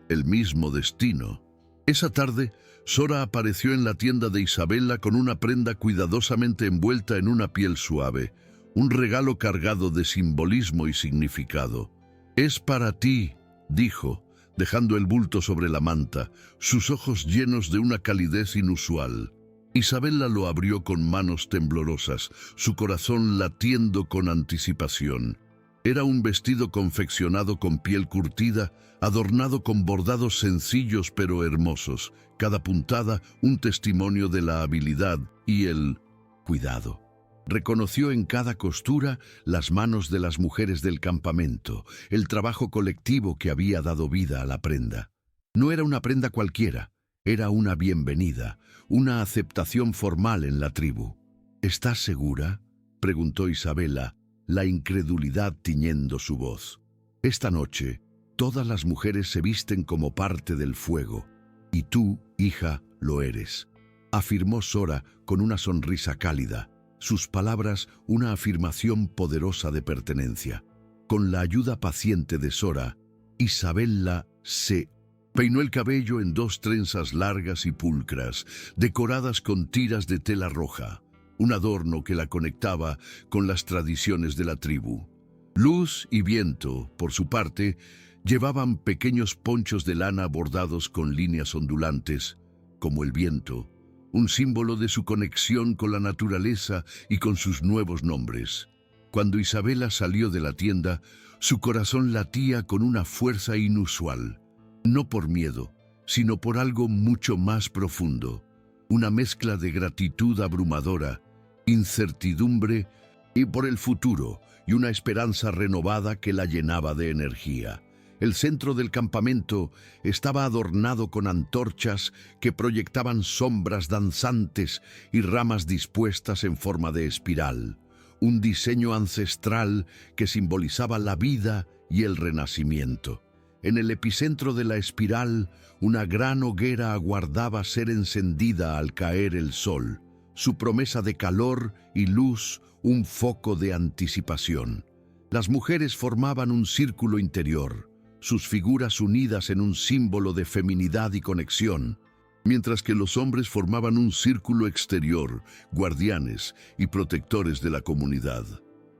el mismo destino. Esa tarde, Sora apareció en la tienda de Isabela con una prenda cuidadosamente envuelta en una piel suave, un regalo cargado de simbolismo y significado. «Es para ti», dijo, dejando el bulto sobre la manta, sus ojos llenos de una calidez inusual. Isabela lo abrió con manos temblorosas, su corazón latiendo con anticipación. Era un vestido confeccionado con piel curtida, adornado con bordados sencillos pero hermosos, cada puntada un testimonio de la habilidad y el cuidado. Reconoció en cada costura las manos de las mujeres del campamento, el trabajo colectivo que había dado vida a la prenda. No era una prenda cualquiera, era una bienvenida, una aceptación formal en la tribu. «¿Estás segura?», preguntó Isabela, la incredulidad tiñendo su voz. «Esta noche, todas las mujeres se visten como parte del fuego, y tú, hija, lo eres», afirmó Sora con una sonrisa cálida, sus palabras una afirmación poderosa de pertenencia. Con la ayuda paciente de Sora, Isabela se peinó el cabello en 2 trenzas largas y pulcras, decoradas con tiras de tela roja, un adorno que la conectaba con las tradiciones de la tribu. Luz y Viento, por su parte, llevaban pequeños ponchos de lana bordados con líneas ondulantes, como el viento, un símbolo de su conexión con la naturaleza y con sus nuevos nombres. Cuando Isabela salió de la tienda, su corazón latía con una fuerza inusual, no por miedo, sino por algo mucho más profundo, una mezcla de gratitud abrumadora, incertidumbre y por el futuro, y una esperanza renovada que la llenaba de energía. El centro del campamento estaba adornado con antorchas que proyectaban sombras danzantes y ramas dispuestas en forma de espiral, un diseño ancestral que simbolizaba la vida y el renacimiento. En el epicentro de la espiral, una gran hoguera aguardaba ser encendida al caer el sol, su promesa de calor y luz un foco de anticipación. Las mujeres formaban un círculo interior, sus figuras unidas en un símbolo de feminidad y conexión, mientras que los hombres formaban un círculo exterior, guardianes y protectores de la comunidad.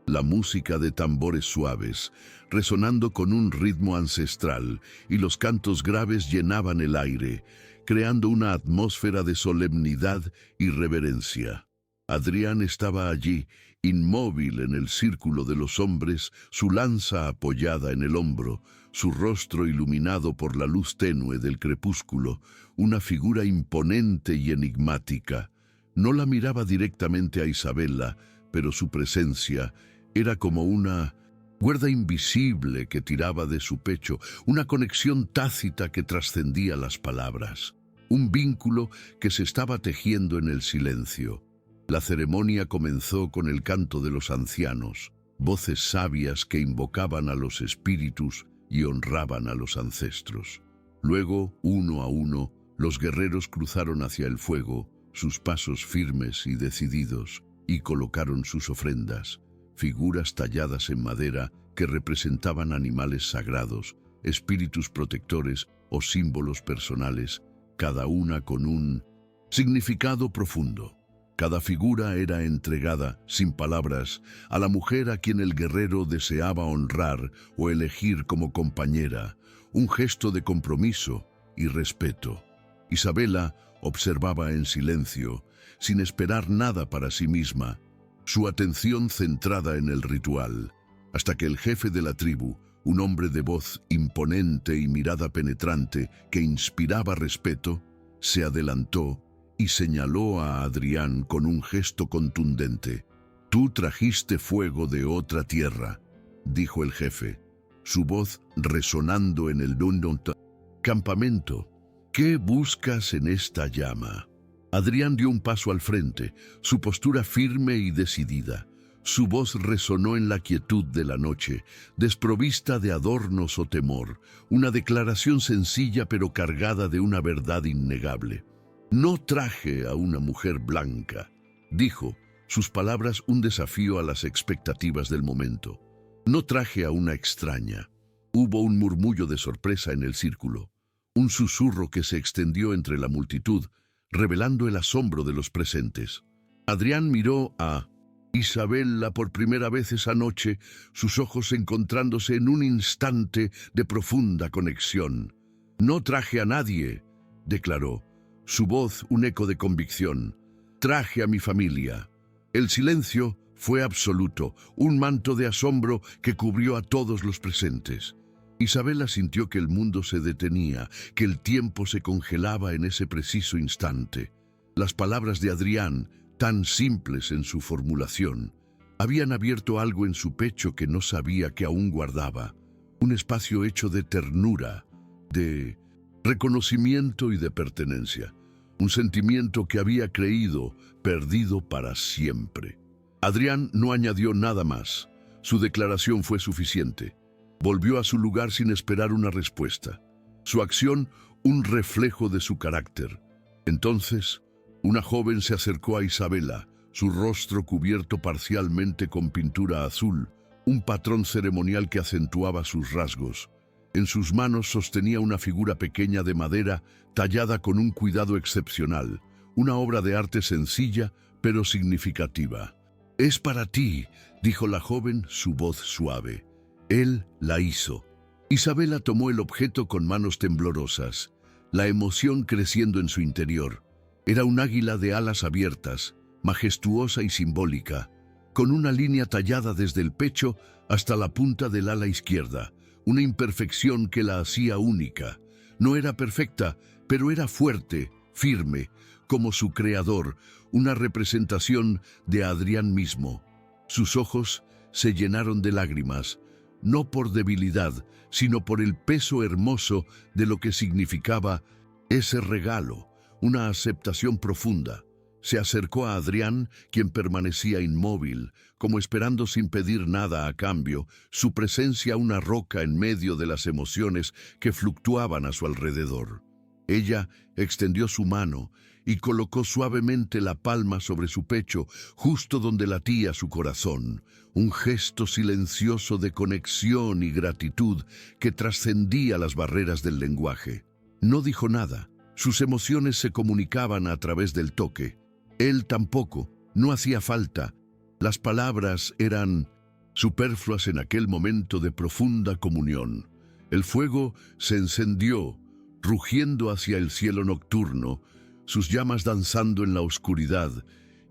La música de tambores suaves, resonando con un ritmo ancestral, y los cantos graves llenaban el aire, creando una atmósfera de solemnidad y reverencia. Adrián estaba allí, inmóvil en el círculo de los hombres, su lanza apoyada en el hombro, su rostro iluminado por la luz tenue del crepúsculo, una figura imponente y enigmática. No la miraba directamente a Isabela, pero su presencia era como una cuerda invisible que tiraba de su pecho, una conexión tácita que trascendía las palabras, un vínculo que se estaba tejiendo en el silencio. La ceremonia comenzó con el canto de los ancianos, voces sabias que invocaban a los espíritus y honraban a los ancestros. Luego, uno a uno, los guerreros cruzaron hacia el fuego, sus pasos firmes y decididos, y colocaron sus ofrendas, figuras talladas en madera que representaban animales sagrados, espíritus protectores o símbolos personales, cada una con un significado profundo. Cada figura era entregada, sin palabras, a la mujer a quien el guerrero deseaba honrar o elegir como compañera, un gesto de compromiso y respeto. Isabela observaba en silencio, sin esperar nada para sí misma, su atención centrada en el ritual, hasta que el jefe de la tribu, un hombre de voz imponente y mirada penetrante que inspiraba respeto, se adelantó y señaló a Adrián con un gesto contundente. «Tú trajiste fuego de otra tierra», dijo el jefe, su voz resonando en el campamento. «¿Qué buscas en esta llama?» Adrián dio un paso al frente, su postura firme y decidida. Su voz resonó en la quietud de la noche, desprovista de adornos o temor, una declaración sencilla pero cargada de una verdad innegable. «No traje a una mujer blanca», dijo, sus palabras un desafío a las expectativas del momento. «No traje a una extraña». Hubo un murmullo de sorpresa en el círculo, un susurro que se extendió entre la multitud, revelando el asombro de los presentes. Adrián miró a Isabela por primera vez esa noche, sus ojos encontrándose en un instante de profunda conexión. «No traje a nadie», declaró, su voz un eco de convicción. «Traje a mi familia». El silencio fue absoluto, un manto de asombro que cubrió a todos los presentes. Isabela sintió que el mundo se detenía, que el tiempo se congelaba en ese preciso instante. Las palabras de Adrián, tan simples en su formulación, habían abierto algo en su pecho que no sabía que aún guardaba, un espacio hecho de ternura, de reconocimiento y de pertenencia, un sentimiento que había creído perdido para siempre. Adrián no añadió nada más. Su declaración fue suficiente. Volvió a su lugar sin esperar una respuesta. Su acción, un reflejo de su carácter. Entonces, una joven se acercó a Isabela, su rostro cubierto parcialmente con pintura azul, un patrón ceremonial que acentuaba sus rasgos. En sus manos sostenía una figura pequeña de madera tallada con un cuidado excepcional, una obra de arte sencilla pero significativa. «Es para ti», dijo la joven, su voz suave. Él la hizo. Isabela tomó el objeto con manos temblorosas, la emoción creciendo en su interior. Era un águila de alas abiertas, majestuosa y simbólica, con una línea tallada desde el pecho hasta la punta del ala izquierda, una imperfección que la hacía única. No era perfecta, pero era fuerte, firme, como su creador, una representación de Adrián mismo. Sus ojos se llenaron de lágrimas, no por debilidad, sino por el peso hermoso de lo que significaba ese regalo, una aceptación profunda. Se acercó a Adrián, quien permanecía inmóvil, como esperando sin pedir nada a cambio, su presencia una roca en medio de las emociones que fluctuaban a su alrededor. Ella extendió su mano y colocó suavemente la palma sobre su pecho, justo donde latía su corazón. Un gesto silencioso de conexión y gratitud que trascendía las barreras del lenguaje. No dijo nada. Sus emociones se comunicaban a través del toque. Él tampoco. No hacía falta. Las palabras eran superfluas en aquel momento de profunda comunión. El fuego se encendió, rugiendo hacia el cielo nocturno, sus llamas danzando en la oscuridad,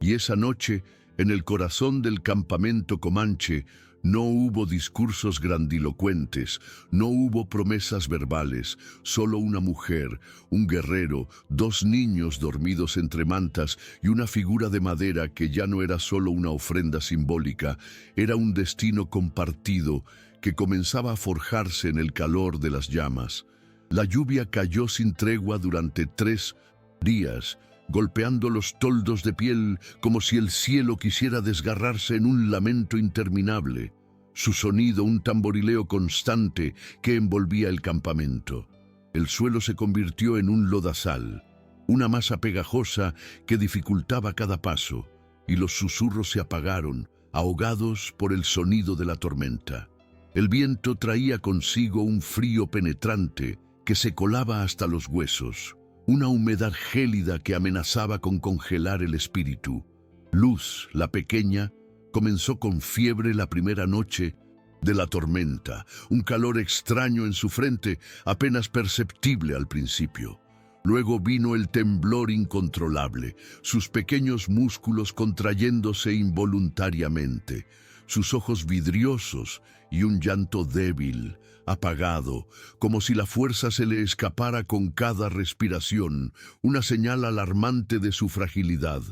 y esa noche, en el corazón del campamento comanche, no hubo discursos grandilocuentes, no hubo promesas verbales, solo una mujer, un guerrero, dos niños dormidos entre mantas y una figura de madera que ya no era solo una ofrenda simbólica, era un destino compartido que comenzaba a forjarse en el calor de las llamas. La lluvia cayó sin tregua durante 3 días, golpeando los toldos de piel como si el cielo quisiera desgarrarse en un lamento interminable. Su sonido, un tamborileo constante que envolvía el campamento. El suelo se convirtió en un lodazal, una masa pegajosa que dificultaba cada paso, y los susurros se apagaron, ahogados por el sonido de la tormenta. El viento traía consigo un frío penetrante que se colaba hasta los huesos, una humedad gélida que amenazaba con congelar el espíritu. Luz, la pequeña, comenzó con fiebre la primera noche de la tormenta, un calor extraño en su frente, apenas perceptible al principio. Luego vino el temblor incontrolable, sus pequeños músculos contrayéndose involuntariamente, sus ojos vidriosos y un llanto débil, apagado, como si la fuerza se le escapara con cada respiración, una señal alarmante de su fragilidad.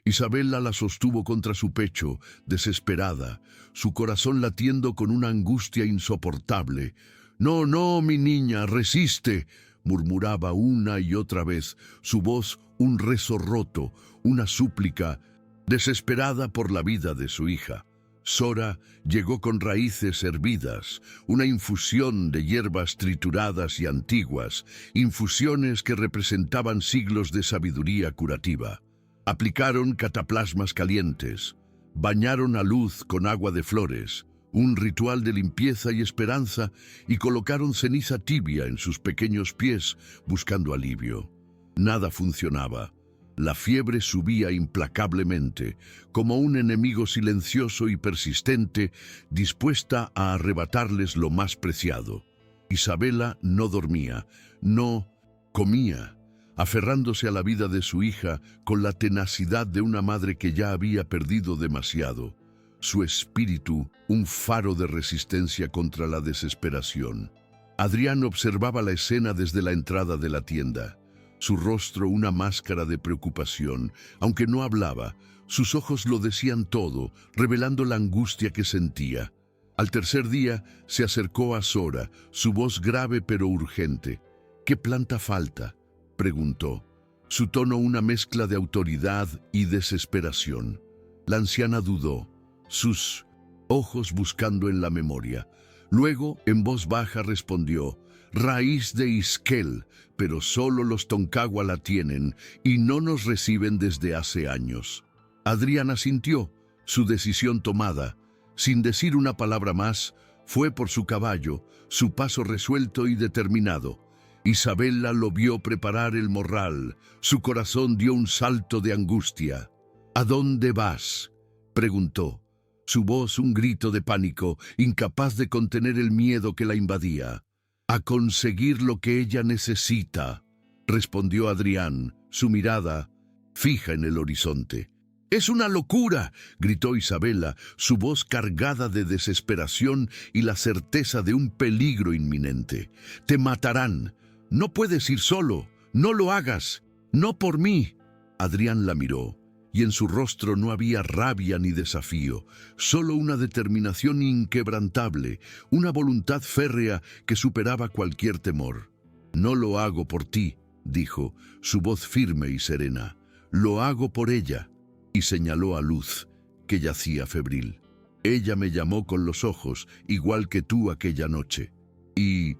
Isabela la sostuvo contra su pecho, desesperada, su corazón latiendo con una angustia insoportable. «No, no, mi niña, resiste», murmuraba una y otra vez, su voz un rezo roto, una súplica, desesperada por la vida de su hija. Sora llegó con raíces hervidas, una infusión de hierbas trituradas y antiguas, infusiones que representaban siglos de sabiduría curativa. Aplicaron cataplasmas calientes, bañaron a Luz con agua de flores, un ritual de limpieza y esperanza, y colocaron ceniza tibia en sus pequeños pies buscando alivio. Nada funcionaba. La fiebre subía implacablemente, como un enemigo silencioso y persistente, dispuesta a arrebatarles lo más preciado. Isabela no dormía, no comía, aferrándose a la vida de su hija con la tenacidad de una madre que ya había perdido demasiado. Su espíritu, un faro de resistencia contra la desesperación. Adrián observaba la escena desde la entrada de la tienda. Su rostro una máscara de preocupación, aunque no hablaba, sus ojos lo decían todo, revelando la angustia que sentía. Al tercer día se acercó a Sora, su voz grave pero urgente. «¿Qué planta falta?», preguntó. Su tono una mezcla de autoridad y desesperación. La anciana dudó, sus ojos buscando en la memoria. Luego, en voz baja, respondió: «Raíz de Isquel, pero solo los Tonkawa la tienen y no nos reciben desde hace años». Adrián asintió, su decisión tomada. Sin decir una palabra más, fue por su caballo, su paso resuelto y determinado. Isabela lo vio preparar el morral, su corazón dio un salto de angustia. «¿A dónde vas?», preguntó. Su voz un grito de pánico, incapaz de contener el miedo que la invadía. «A conseguir lo que ella necesita», respondió Adrián, su mirada fija en el horizonte. «¡Es una locura!», gritó Isabela, su voz cargada de desesperación y la certeza de un peligro inminente. «Te matarán. No puedes ir solo. No lo hagas. No por mí». Adrián la miró, y en su rostro no había rabia ni desafío, solo una determinación inquebrantable, una voluntad férrea que superaba cualquier temor. «No lo hago por ti», dijo, su voz firme y serena. «Lo hago por ella», y señaló a Luz, que yacía febril. «Ella me llamó con los ojos, igual que tú aquella noche. Y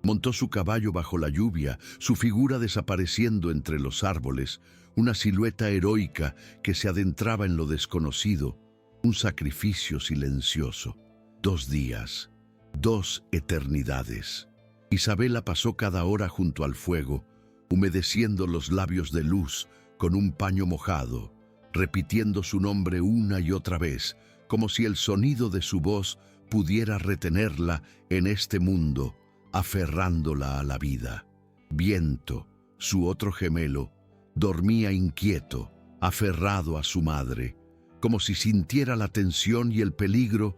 Montó su caballo bajo la lluvia, su figura desapareciendo entre los árboles, una silueta heroica que se adentraba en lo desconocido, un sacrificio silencioso. 2 días, 2 eternidades. Isabela pasó cada hora junto al fuego, humedeciendo los labios de Luz con un paño mojado, repitiendo su nombre una y otra vez, como si el sonido de su voz pudiera retenerla en este mundo, aferrándola a la vida. Viento, su otro gemelo, dormía inquieto, aferrado a su madre, como si sintiera la tensión y el peligro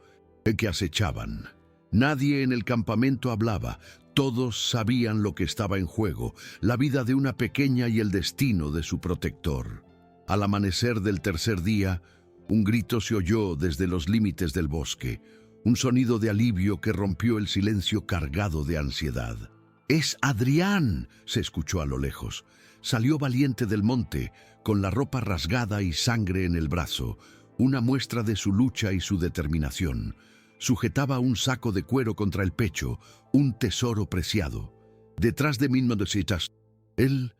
que acechaban. Nadie en el campamento hablaba, todos sabían lo que estaba en juego, la vida de una pequeña y el destino de su protector. Al amanecer del tercer día, un grito se oyó desde los límites del bosque, un sonido de alivio que rompió el silencio cargado de ansiedad. «¡Es Adrián!», se escuchó a lo lejos. Salió valiente del monte, con la ropa rasgada y sangre en el brazo, una muestra de su lucha y su determinación. Sujetaba un saco de cuero contra el pecho, un tesoro preciado. Detrás de Minmodesitas, el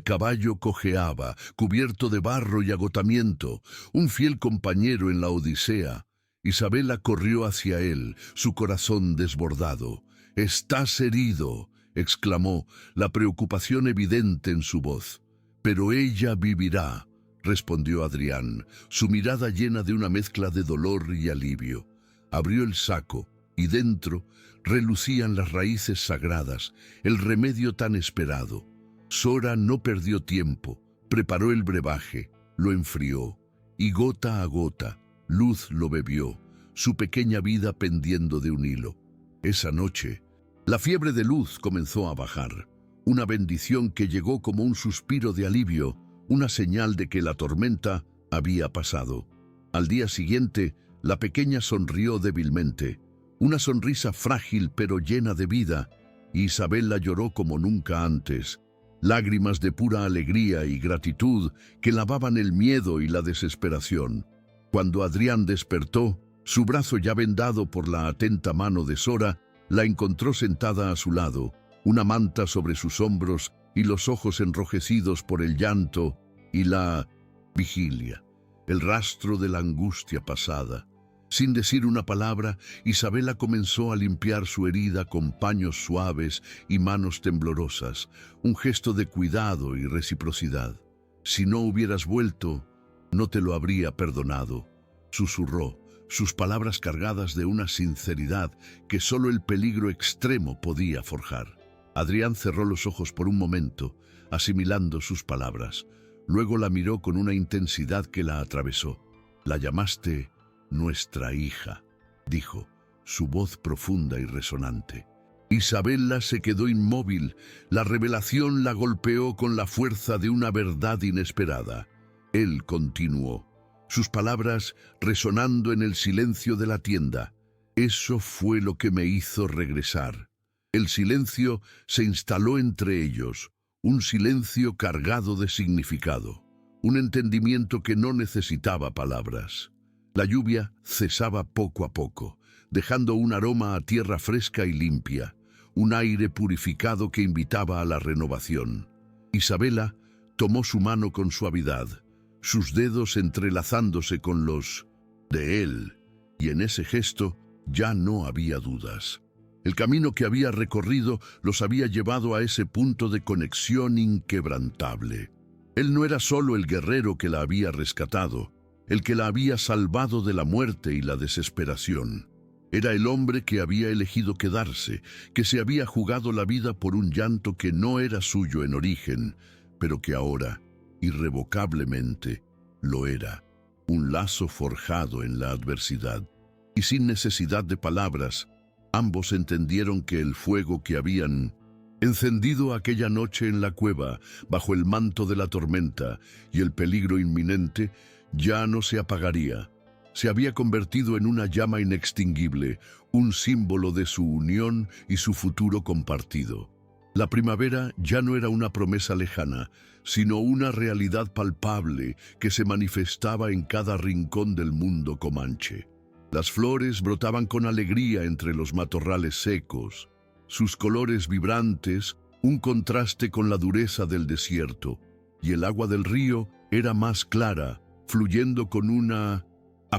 caballo cojeaba, cubierto de barro y agotamiento, un fiel compañero en la odisea. Isabela corrió hacia él, su corazón desbordado. «¡Estás herido!», exclamó, la preocupación evidente en su voz. «Pero ella vivirá», respondió Adrián, su mirada llena de una mezcla de dolor y alivio. Abrió el saco y dentro relucían las raíces sagradas, el remedio tan esperado. Sora no perdió tiempo, preparó el brebaje, lo enfrió, y gota a gota, Luz lo bebió, su pequeña vida pendiendo de un hilo. Esa noche, la fiebre de Luz comenzó a bajar, una bendición que llegó como un suspiro de alivio, una señal de que la tormenta había pasado. Al día siguiente, la pequeña sonrió débilmente, una sonrisa frágil pero llena de vida, y Isabela lloró como nunca antes, lágrimas de pura alegría y gratitud que lavaban el miedo y la desesperación. Cuando Adrián despertó, su brazo ya vendado por la atenta mano de Sora, la encontró sentada a su lado, una manta sobre sus hombros y los ojos enrojecidos por el llanto y la vigilia, el rastro de la angustia pasada. Sin decir una palabra, Isabela comenzó a limpiar su herida con paños suaves y manos temblorosas, un gesto de cuidado y reciprocidad. «Si no hubieras vuelto, no te lo habría perdonado», susurró, sus palabras cargadas de una sinceridad que solo el peligro extremo podía forjar. Adrián cerró los ojos por un momento, asimilando sus palabras. Luego la miró con una intensidad que la atravesó. «La llamaste nuestra hija», dijo, su voz profunda y resonante. Isabela se quedó inmóvil. La revelación la golpeó con la fuerza de una verdad inesperada. Él continuó, sus palabras resonando en el silencio de la tienda. «Eso fue lo que me hizo regresar». El silencio se instaló entre ellos, un silencio cargado de significado, un entendimiento que no necesitaba palabras. La lluvia cesaba poco a poco, dejando un aroma a tierra fresca y limpia, un aire purificado que invitaba a la renovación. Isabela tomó su mano con suavidad, sus dedos entrelazándose con los de él, y en ese gesto ya no había dudas. El camino que había recorrido los había llevado a ese punto de conexión inquebrantable. Él no era solo el guerrero que la había rescatado, el que la había salvado de la muerte y la desesperación. Era el hombre que había elegido quedarse, que se había jugado la vida por un llanto que no era suyo en origen, pero que ahora, irrevocablemente, lo era. Un lazo forjado en la adversidad. Y sin necesidad de palabras, ambos entendieron que el fuego que habían encendido aquella noche en la cueva, bajo el manto de la tormenta y el peligro inminente, ya no se apagaría. Se había convertido en una llama inextinguible, un símbolo de su unión y su futuro compartido. La primavera ya no era una promesa lejana, sino una realidad palpable que se manifestaba en cada rincón del mundo comanche. Las flores brotaban con alegría entre los matorrales secos. sus colores vibrantes, un contraste con la dureza del desierto, y el agua del río era más clara, fluyendo con una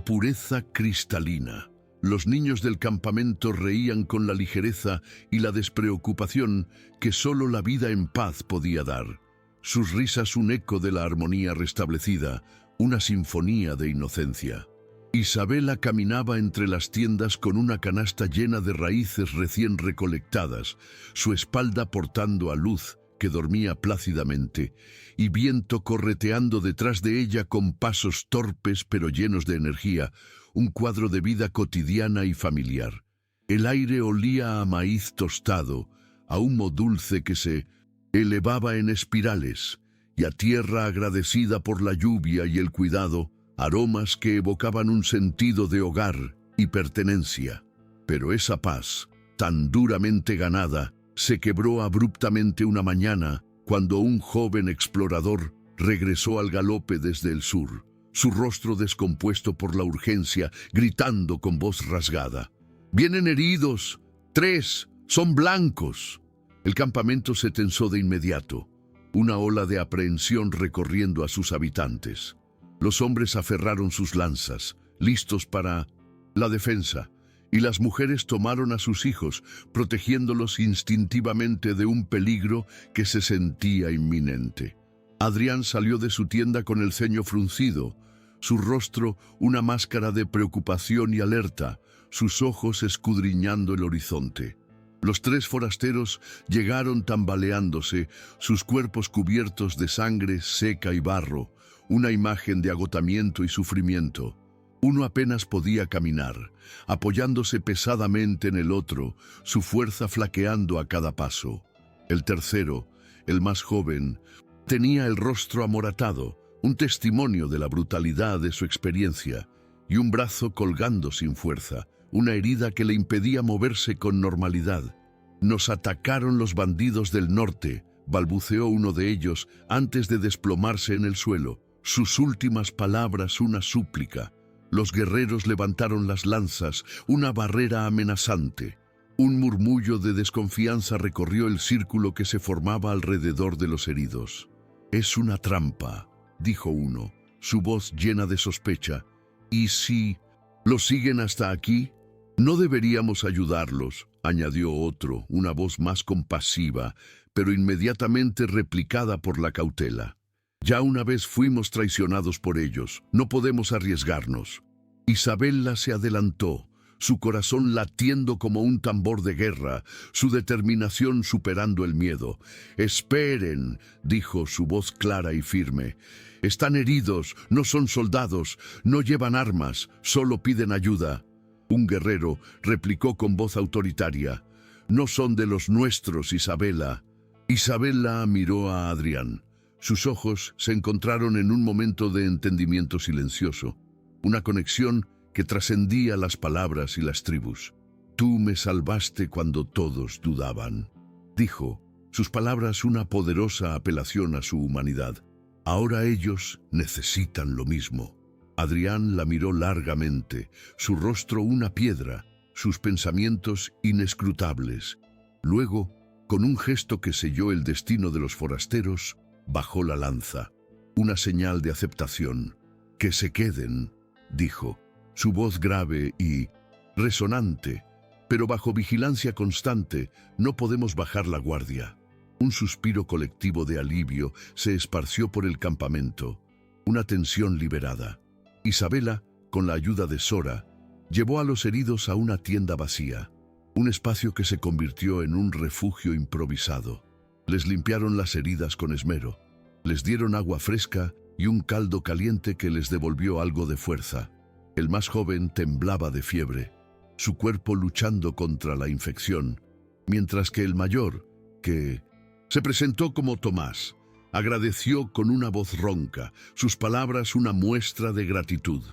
pureza cristalina. Los niños del campamento reían con la ligereza y la despreocupación que solo la vida en paz podía dar. Sus risas un eco de la armonía restablecida, una sinfonía de inocencia. Isabela caminaba entre las tiendas con una canasta llena de raíces recién recolectadas, su espalda portando a Luz, que dormía plácidamente, y Viento correteando detrás de ella con pasos torpes pero llenos de energía, un cuadro de vida cotidiana y familiar. El aire olía a maíz tostado, a humo dulce que se elevaba en espirales, y a tierra agradecida por la lluvia y el cuidado, aromas que evocaban un sentido de hogar y pertenencia. Pero esa paz, tan duramente ganada, se quebró abruptamente una mañana cuando un joven explorador regresó al galope desde el sur, su rostro descompuesto por la urgencia, gritando con voz rasgada: «¡Vienen heridos! ¡3! ¡Son blancos!». El campamento se tensó de inmediato, una ola de aprehensión recorriendo a sus habitantes. Los hombres aferraron sus lanzas, listos para la defensa, y las mujeres tomaron a sus hijos, protegiéndolos instintivamente de un peligro que se sentía inminente. Adrián salió de su tienda con el ceño fruncido, su rostro una máscara de preocupación y alerta, sus ojos escudriñando el horizonte. Los 3 forasteros llegaron tambaleándose, sus cuerpos cubiertos de sangre seca y barro, una imagen de agotamiento y sufrimiento. Uno apenas podía caminar, apoyándose pesadamente en el otro, su fuerza flaqueando a cada paso. El tercero, el más joven, tenía el rostro amoratado, un testimonio de la brutalidad de su experiencia, y un brazo colgando sin fuerza, una herida que le impedía moverse con normalidad. «Nos atacaron los bandidos del norte», balbuceó uno de ellos antes de desplomarse en el suelo. Sus últimas palabras una súplica. Los guerreros levantaron las lanzas, una barrera amenazante. Un murmullo de desconfianza recorrió el círculo que se formaba alrededor de los heridos. «Es una trampa», dijo uno, su voz llena de sospecha. «¿Y si los siguen hasta aquí? No deberíamos ayudarlos», añadió otro, una voz más compasiva, pero inmediatamente replicada por la cautela. «Ya una vez fuimos traicionados por ellos, no podemos arriesgarnos». Isabela se adelantó, su corazón latiendo como un tambor de guerra, su determinación superando el miedo. «Esperen», dijo, su voz clara y firme. «Están heridos, no son soldados, no llevan armas, solo piden ayuda». Un guerrero replicó con voz autoritaria: «No son de los nuestros, Isabela». Isabela miró a Adrián. Sus ojos se encontraron en un momento de entendimiento silencioso, una conexión que trascendía las palabras y las tribus. «Tú me salvaste cuando todos dudaban», dijo, sus palabras una poderosa apelación a su humanidad. «Ahora ellos necesitan lo mismo». Adrián la miró largamente, su rostro una piedra, sus pensamientos inescrutables. Luego, con un gesto que selló el destino de los forasteros, bajó la lanza, una señal de aceptación. «Que se queden», dijo, su voz grave y resonante, pero bajo vigilancia constante, no podemos bajar la guardia. Un suspiro colectivo de alivio se esparció por el campamento, una tensión liberada. Isabela, con la ayuda de Sora, llevó a los heridos a una tienda vacía, un espacio que se convirtió en un refugio improvisado. Les limpiaron las heridas con esmero, les dieron agua fresca y un caldo caliente que les devolvió algo de fuerza. El más joven temblaba de fiebre, su cuerpo luchando contra la infección, mientras que el mayor, que se presentó como Tomás, agradeció con una voz ronca, sus palabras una muestra de gratitud.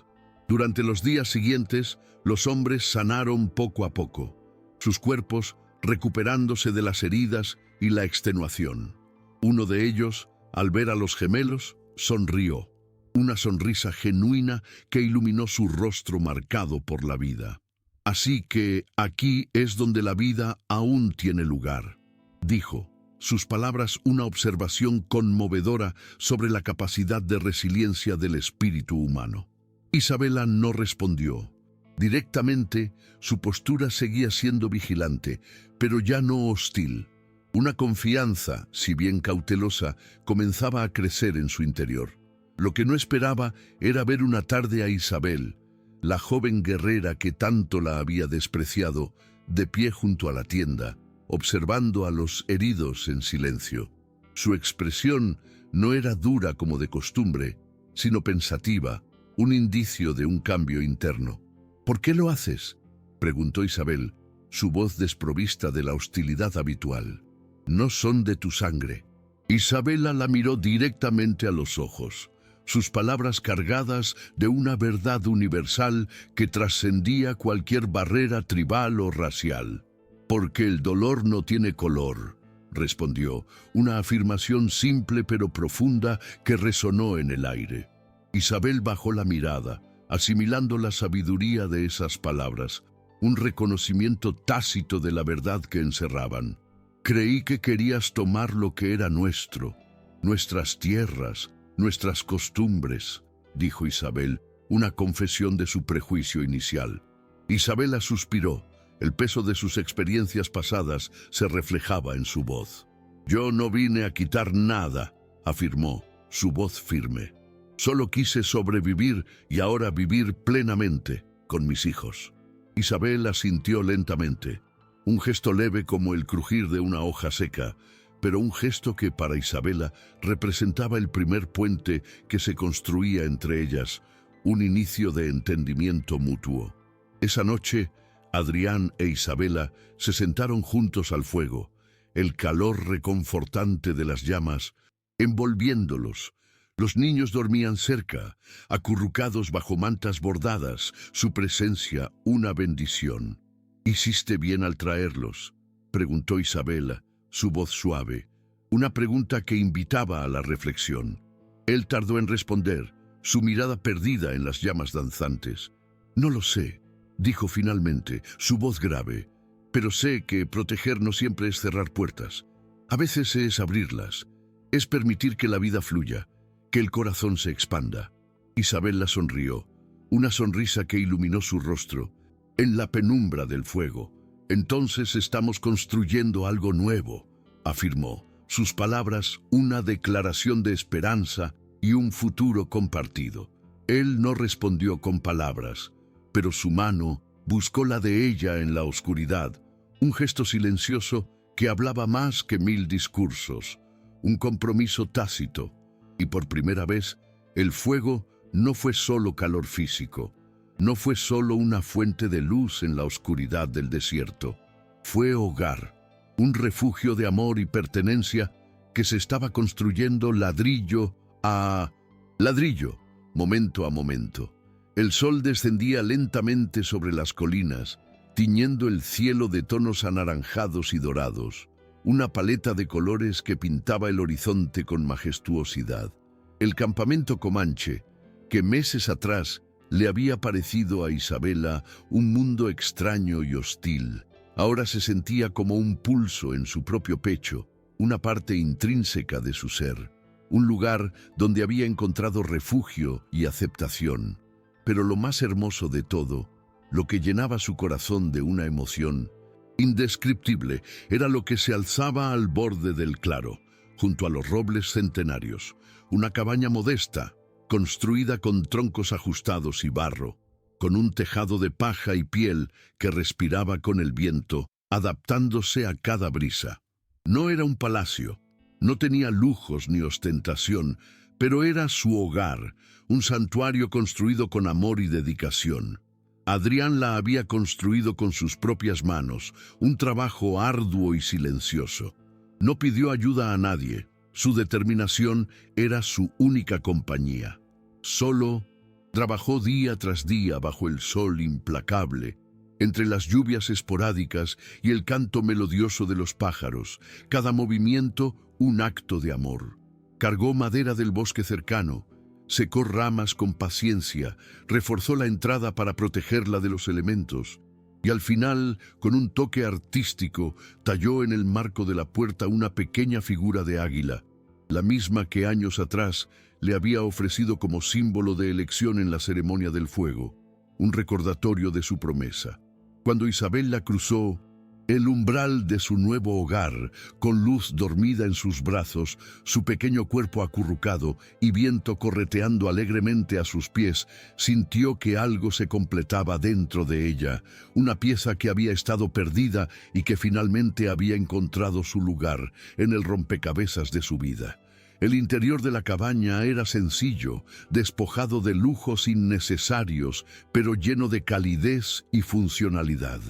Durante los días siguientes, los hombres sanaron poco a poco, sus cuerpos recuperándose de las heridas y la extenuación. Uno de ellos, al ver a los gemelos, sonrió, una sonrisa genuina que iluminó su rostro marcado por la vida. Así que aquí es donde la vida aún tiene lugar, dijo. Sus palabras una observación conmovedora sobre la capacidad de resiliencia del espíritu humano. Isabela no respondió. Directamente, su postura seguía siendo vigilante, pero ya no hostil. Una confianza, si bien cautelosa, comenzaba a crecer en su interior. Lo que no esperaba era ver una tarde a Isabel, la joven guerrera que tanto la había despreciado, de pie junto a la tienda, observando a los heridos en silencio. Su expresión no era dura como de costumbre, sino pensativa, un indicio de un cambio interno. «¿Por qué lo haces?», preguntó Isabel, su voz desprovista de la hostilidad habitual. «No son de tu sangre». Isabela la miró directamente a los ojos, sus palabras cargadas de una verdad universal que trascendía cualquier barrera tribal o racial. «Porque el dolor no tiene color», respondió, una afirmación simple pero profunda que resonó en el aire. Isabel bajó la mirada, asimilando la sabiduría de esas palabras, un reconocimiento tácito de la verdad que encerraban. «Creí que querías tomar lo que era nuestro, nuestras tierras, nuestras costumbres», dijo Isabel, una confesión de su prejuicio inicial. Isabela suspiró. El peso de sus experiencias pasadas se reflejaba en su voz. «Yo no vine a quitar nada», afirmó, su voz firme. «Solo quise sobrevivir y ahora vivir plenamente con mis hijos». Isabel asintió lentamente, un gesto leve como el crujir de una hoja seca, pero un gesto que para Isabela representaba el primer puente que se construía entre ellas, un inicio de entendimiento mutuo. Esa noche, Adrián e Isabela se sentaron juntos al fuego, el calor reconfortante de las llamas envolviéndolos. Los niños dormían cerca, acurrucados bajo mantas bordadas, su presencia una bendición. «¿Hiciste bien al traerlos?», preguntó Isabela, su voz suave, una pregunta que invitaba a la reflexión. Él tardó en responder, su mirada perdida en las llamas danzantes. «No lo sé», dijo finalmente, su voz grave, «pero sé que proteger no siempre es cerrar puertas. A veces es abrirlas, es permitir que la vida fluya, que el corazón se expanda». Isabela sonrió, una sonrisa que iluminó su rostro, en la penumbra del fuego. «Entonces estamos construyendo algo nuevo», afirmó, sus palabras una declaración de esperanza y un futuro compartido. Él no respondió con palabras, pero su mano buscó la de ella en la oscuridad, un gesto silencioso que hablaba más que 1000 discursos, un compromiso tácito, y por primera vez el fuego no fue solo calor físico, no fue solo una fuente de luz en la oscuridad del desierto, fue hogar, un refugio de amor y pertenencia que se estaba construyendo ladrillo a ladrillo, momento a momento. El sol descendía lentamente sobre las colinas, tiñendo el cielo de tonos anaranjados y dorados, una paleta de colores que pintaba el horizonte con majestuosidad. El campamento comanche, que meses atrás le había parecido a Isabela un mundo extraño y hostil, ahora se sentía como un pulso en su propio pecho, una parte intrínseca de su ser, un lugar donde había encontrado refugio y aceptación. Pero lo más hermoso de todo, lo que llenaba su corazón de una emoción indescriptible, era lo que se alzaba al borde del claro, junto a los robles centenarios, una cabaña modesta, construida con troncos ajustados y barro, con un tejado de paja y piel que respiraba con el viento, adaptándose a cada brisa. No era un palacio, no tenía lujos ni ostentación, pero era su hogar, un santuario construido con amor y dedicación. Adrián la había construido con sus propias manos, un trabajo arduo y silencioso. No pidió ayuda a nadie, su determinación era su única compañía. Solo trabajó día tras día bajo el sol implacable, entre las lluvias esporádicas y el canto melodioso de los pájaros, cada movimiento un acto de amor. Cargó madera del bosque cercano, secó ramas con paciencia, reforzó la entrada para protegerla de los elementos. y al final, con un toque artístico, talló en el marco de la puerta una pequeña figura de águila, la misma que años atrás le había ofrecido como símbolo de elección en la ceremonia del fuego, un recordatorio de su promesa. Cuando Isabela cruzó el umbral de su nuevo hogar, con Luz dormida en sus brazos, su pequeño cuerpo acurrucado y viento correteando alegremente a sus pies, sintió que algo se completaba dentro de ella, una pieza que había estado perdida y que finalmente había encontrado su lugar en el rompecabezas de su vida. El interior de la cabaña era sencillo, despojado de lujos innecesarios, pero lleno de calidez y funcionalidad.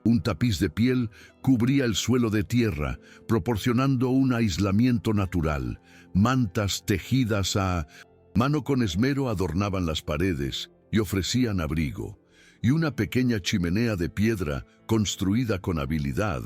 Un tapiz de piel cubría el suelo de tierra, proporcionando un aislamiento natural. Mantas tejidas a mano con esmero adornaban las paredes y ofrecían abrigo. Y una pequeña chimenea de piedra, construida con habilidad,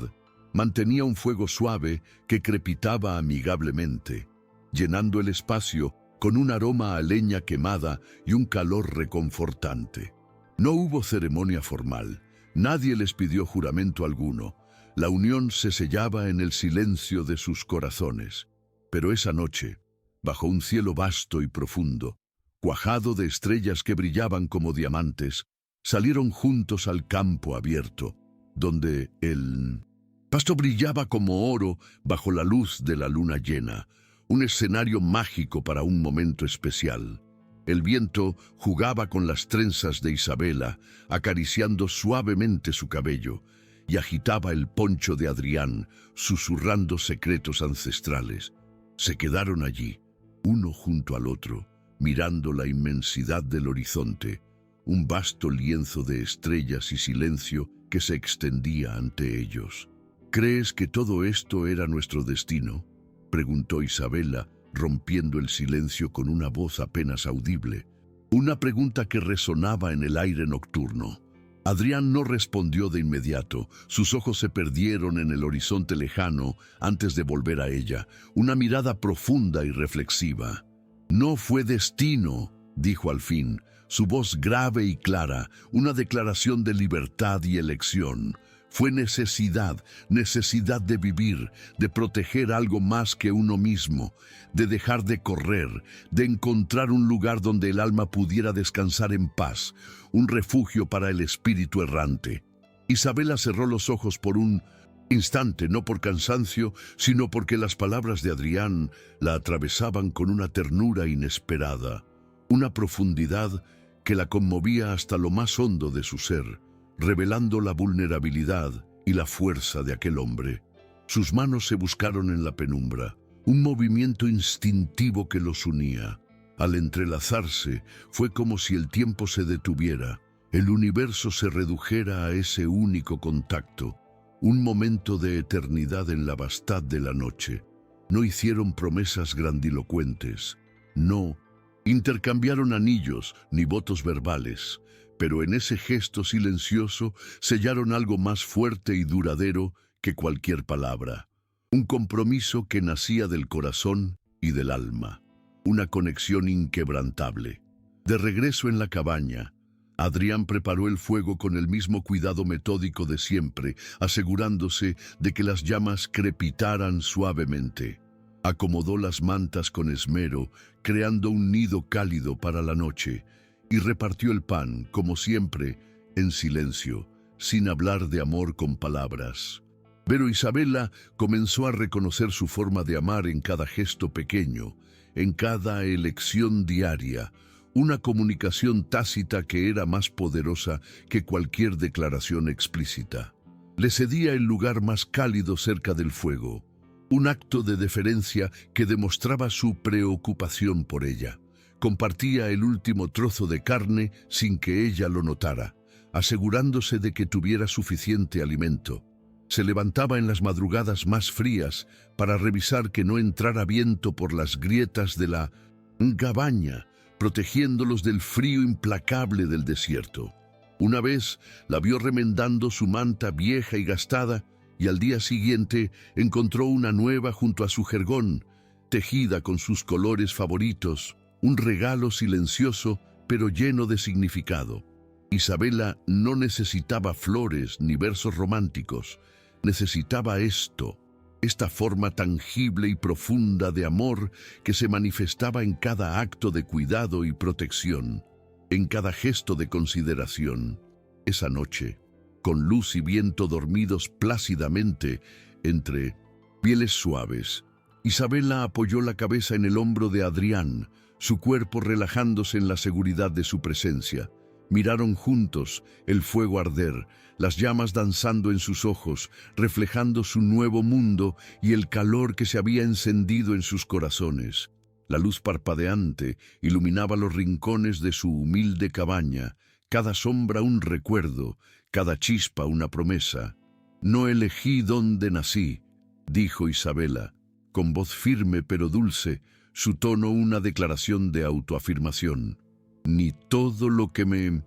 mantenía un fuego suave que crepitaba amigablemente, llenando el espacio con un aroma a leña quemada y un calor reconfortante. No hubo ceremonia formal. Nadie les pidió juramento alguno. La unión se sellaba en el silencio de sus corazones. Pero esa noche, bajo un cielo vasto y profundo, cuajado de estrellas que brillaban como diamantes, salieron juntos al campo abierto, donde el pasto brillaba como oro bajo la luz de la luna llena, un escenario mágico para un momento especial. El viento jugaba con las trenzas de Isabela, acariciando suavemente su cabello, y agitaba el poncho de Adrián, susurrando secretos ancestrales. Se quedaron allí, uno junto al otro, mirando la inmensidad del horizonte, un vasto lienzo de estrellas y silencio que se extendía ante ellos. ¿Crees que todo esto era nuestro destino?, preguntó Isabela, rompiendo el silencio con una voz apenas audible, una pregunta que resonaba en el aire nocturno. Adrián no respondió de inmediato, sus ojos se perdieron en el horizonte lejano antes de volver a ella, una mirada profunda y reflexiva. «No fue destino», dijo al fin, su voz grave y clara, una declaración de libertad y elección. Fue necesidad, necesidad de vivir, de proteger algo más que uno mismo, de dejar de correr, de encontrar un lugar donde el alma pudiera descansar en paz, un refugio para el espíritu errante. Isabela cerró los ojos por un instante, no por cansancio, sino porque las palabras de Adrián la atravesaban con una ternura inesperada, una profundidad que la conmovía hasta lo más hondo de su ser, revelando la vulnerabilidad y la fuerza de aquel hombre. Sus manos se buscaron en la penumbra, un movimiento instintivo que los unía. Al entrelazarse, fue como si el tiempo se detuviera, el universo se redujera a ese único contacto, un momento de eternidad en la vastad de la noche. No hicieron promesas grandilocuentes, no intercambiaron anillos ni votos verbales, pero en ese gesto silencioso sellaron algo más fuerte y duradero que cualquier palabra. Un compromiso que nacía del corazón y del alma. Una conexión inquebrantable. De regreso en la cabaña, Adrián preparó el fuego con el mismo cuidado metódico de siempre, asegurándose de que las llamas crepitaran suavemente. Acomodó las mantas con esmero, creando un nido cálido para la noche, y repartió el pan, como siempre, en silencio, sin hablar de amor con palabras. Pero Isabela comenzó a reconocer su forma de amar en cada gesto pequeño, en cada elección diaria, una comunicación tácita que era más poderosa que cualquier declaración explícita. Le cedía el lugar más cálido cerca del fuego, un acto de deferencia que demostraba su preocupación por ella. Compartía el último trozo de carne sin que ella lo notara, asegurándose de que tuviera suficiente alimento. Se levantaba en las madrugadas más frías para revisar que no entrara viento por las grietas de la cabaña, protegiéndolos del frío implacable del desierto. Una vez la vio remendando su manta vieja y gastada, y al día siguiente encontró una nueva junto a su jergón, tejida con sus colores favoritos, un regalo silencioso pero lleno de significado. Isabela no necesitaba flores ni versos románticos, necesitaba esto, esta forma tangible y profunda de amor que se manifestaba en cada acto de cuidado y protección, en cada gesto de consideración. Esa noche, con luz y viento dormidos plácidamente entre pieles suaves, Isabela apoyó la cabeza en el hombro de Adrián, su cuerpo relajándose en la seguridad de su presencia. Miraron juntos el fuego arder, las llamas danzando en sus ojos, reflejando su nuevo mundo y el calor que se había encendido en sus corazones. La luz parpadeante iluminaba los rincones de su humilde cabaña, cada sombra un recuerdo, cada chispa una promesa. «No elegí dónde nací», dijo Isabela, con voz firme pero dulce, su tono una declaración de autoafirmación. «Ni todo lo que me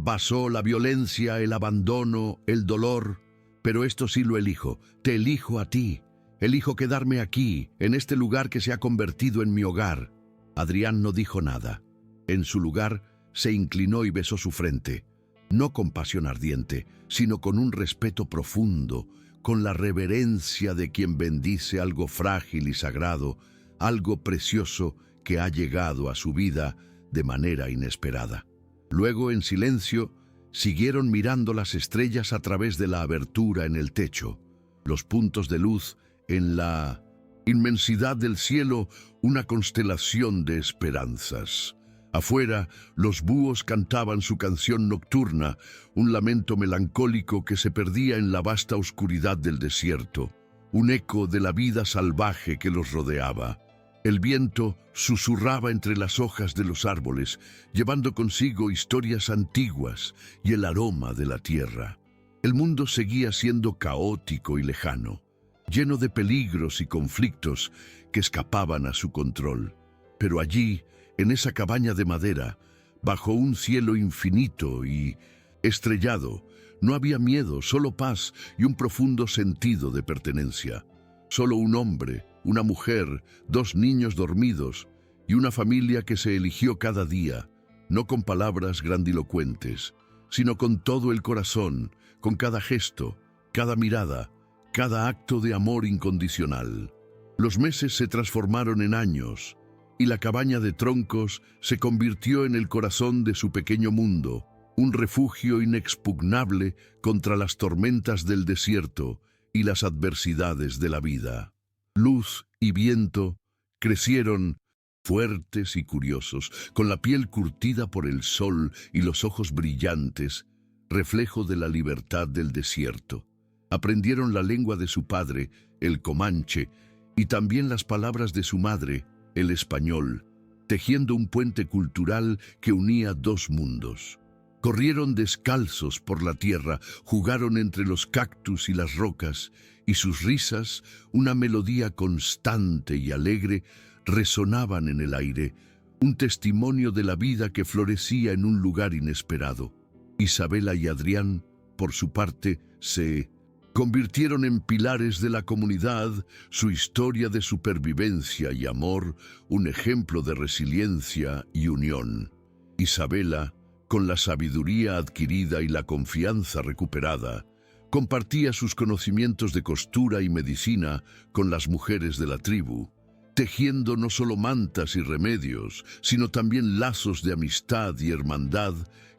pasó, la violencia, el abandono, el dolor, pero esto sí lo elijo, te elijo a ti. Elijo quedarme aquí, en este lugar que se ha convertido en mi hogar». Adrián no dijo nada. En su lugar, se inclinó y besó su frente, no con pasión ardiente, sino con un respeto profundo, con la reverencia de quien bendice algo frágil y sagrado, algo precioso que ha llegado a su vida de manera inesperada. Luego, en silencio, siguieron mirando las estrellas a través de la abertura en el techo, los puntos de luz en la inmensidad del cielo, una constelación de esperanzas. Afuera, los búhos cantaban su canción nocturna, un lamento melancólico que se perdía en la vasta oscuridad del desierto, un eco de la vida salvaje que los rodeaba. El viento susurraba entre las hojas de los árboles, llevando consigo historias antiguas y el aroma de la tierra. El mundo seguía siendo caótico y lejano, lleno de peligros y conflictos que escapaban a su control. Pero allí, en esa cabaña de madera, bajo un cielo infinito y estrellado, no había miedo, solo paz y un profundo sentido de pertenencia. Solo un hombre, una mujer, 2 niños dormidos y una familia que se eligió cada día, no con palabras grandilocuentes, sino con todo el corazón, con cada gesto, cada mirada, cada acto de amor incondicional. Los meses se transformaron en años, y la cabaña de troncos se convirtió en el corazón de su pequeño mundo, un refugio inexpugnable contra las tormentas del desierto y las adversidades de la vida. Luz y viento crecieron fuertes y curiosos, con la piel curtida por el sol y los ojos brillantes, reflejo de la libertad del desierto. Aprendieron la lengua de su padre, el comanche, y también las palabras de su madre, el español, tejiendo un puente cultural que unía 2 mundos. Corrieron descalzos por la tierra, jugaron entre los cactus y las rocas, y sus risas, una melodía constante y alegre, resonaban en el aire, un testimonio de la vida que florecía en un lugar inesperado. Isabela y Adrián, por su parte, se convirtieron en pilares de la comunidad, su historia de supervivencia y amor, un ejemplo de resiliencia y unión. Isabela, con la sabiduría adquirida y la confianza recuperada, compartía sus conocimientos de costura y medicina con las mujeres de la tribu, tejiendo no solo mantas y remedios, sino también lazos de amistad y hermandad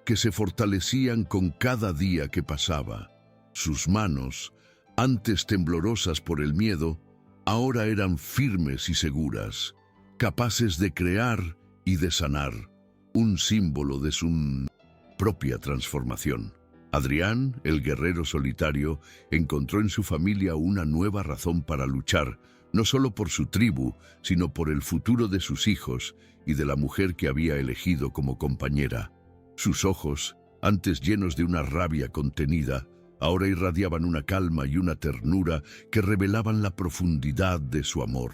que se fortalecían con cada día que pasaba. Sus manos, antes temblorosas por el miedo, ahora eran firmes y seguras, capaces de crear y de sanar, un símbolo de su propia transformación. Adrián, el guerrero solitario, encontró en su familia una nueva razón para luchar, no solo por su tribu, sino por el futuro de sus hijos y de la mujer que había elegido como compañera. Sus ojos, antes llenos de una rabia contenida, ahora irradiaban una calma y una ternura que revelaban la profundidad de su amor.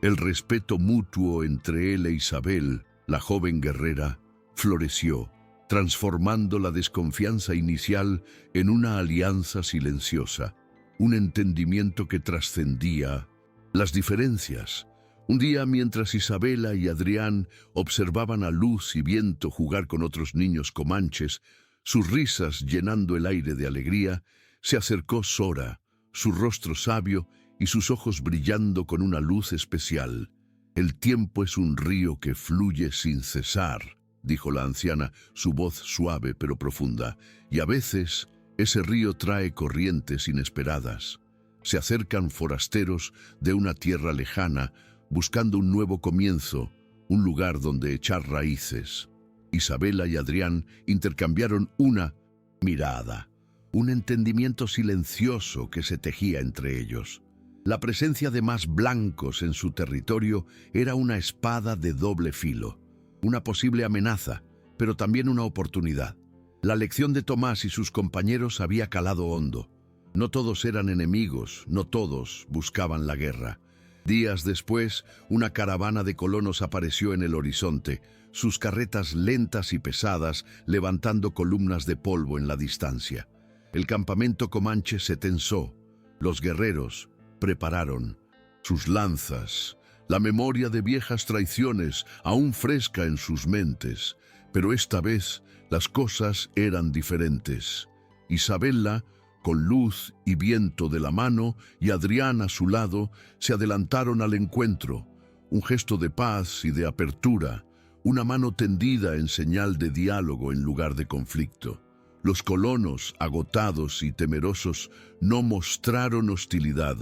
El respeto mutuo entre él e Isabel, la joven guerrera, floreció, transformando la desconfianza inicial en una alianza silenciosa, un entendimiento que trascendía las diferencias. Un día, mientras Isabela y Adrián observaban a Luz y Viento jugar con otros niños comanches, sus risas llenando el aire de alegría, se acercó Sora, su rostro sabio y sus ojos brillando con una luz especial. «El tiempo es un río que fluye sin cesar», dijo la anciana, su voz suave pero profunda, «y a veces ese río trae corrientes inesperadas. Se acercan forasteros de una tierra lejana, buscando un nuevo comienzo, un lugar donde echar raíces». Isabela y Adrián intercambiaron una mirada, un entendimiento silencioso que se tejía entre ellos. La presencia de más blancos en su territorio era una espada de doble filo, una posible amenaza, pero también una oportunidad. La lección de Tomás y sus compañeros había calado hondo. No todos eran enemigos, no todos buscaban la guerra. Días después, una caravana de colonos apareció en el horizonte, sus carretas lentas y pesadas levantando columnas de polvo en la distancia. El campamento comanche se tensó. Los guerreros prepararon sus lanzas, la memoria de viejas traiciones aún fresca en sus mentes. Pero esta vez las cosas eran diferentes. Isabela, con luz y viento de la mano, y Adrián a su lado, se adelantaron al encuentro. Un gesto de paz y de apertura, una mano tendida en señal de diálogo en lugar de conflicto. Los colonos, agotados y temerosos, no mostraron hostilidad,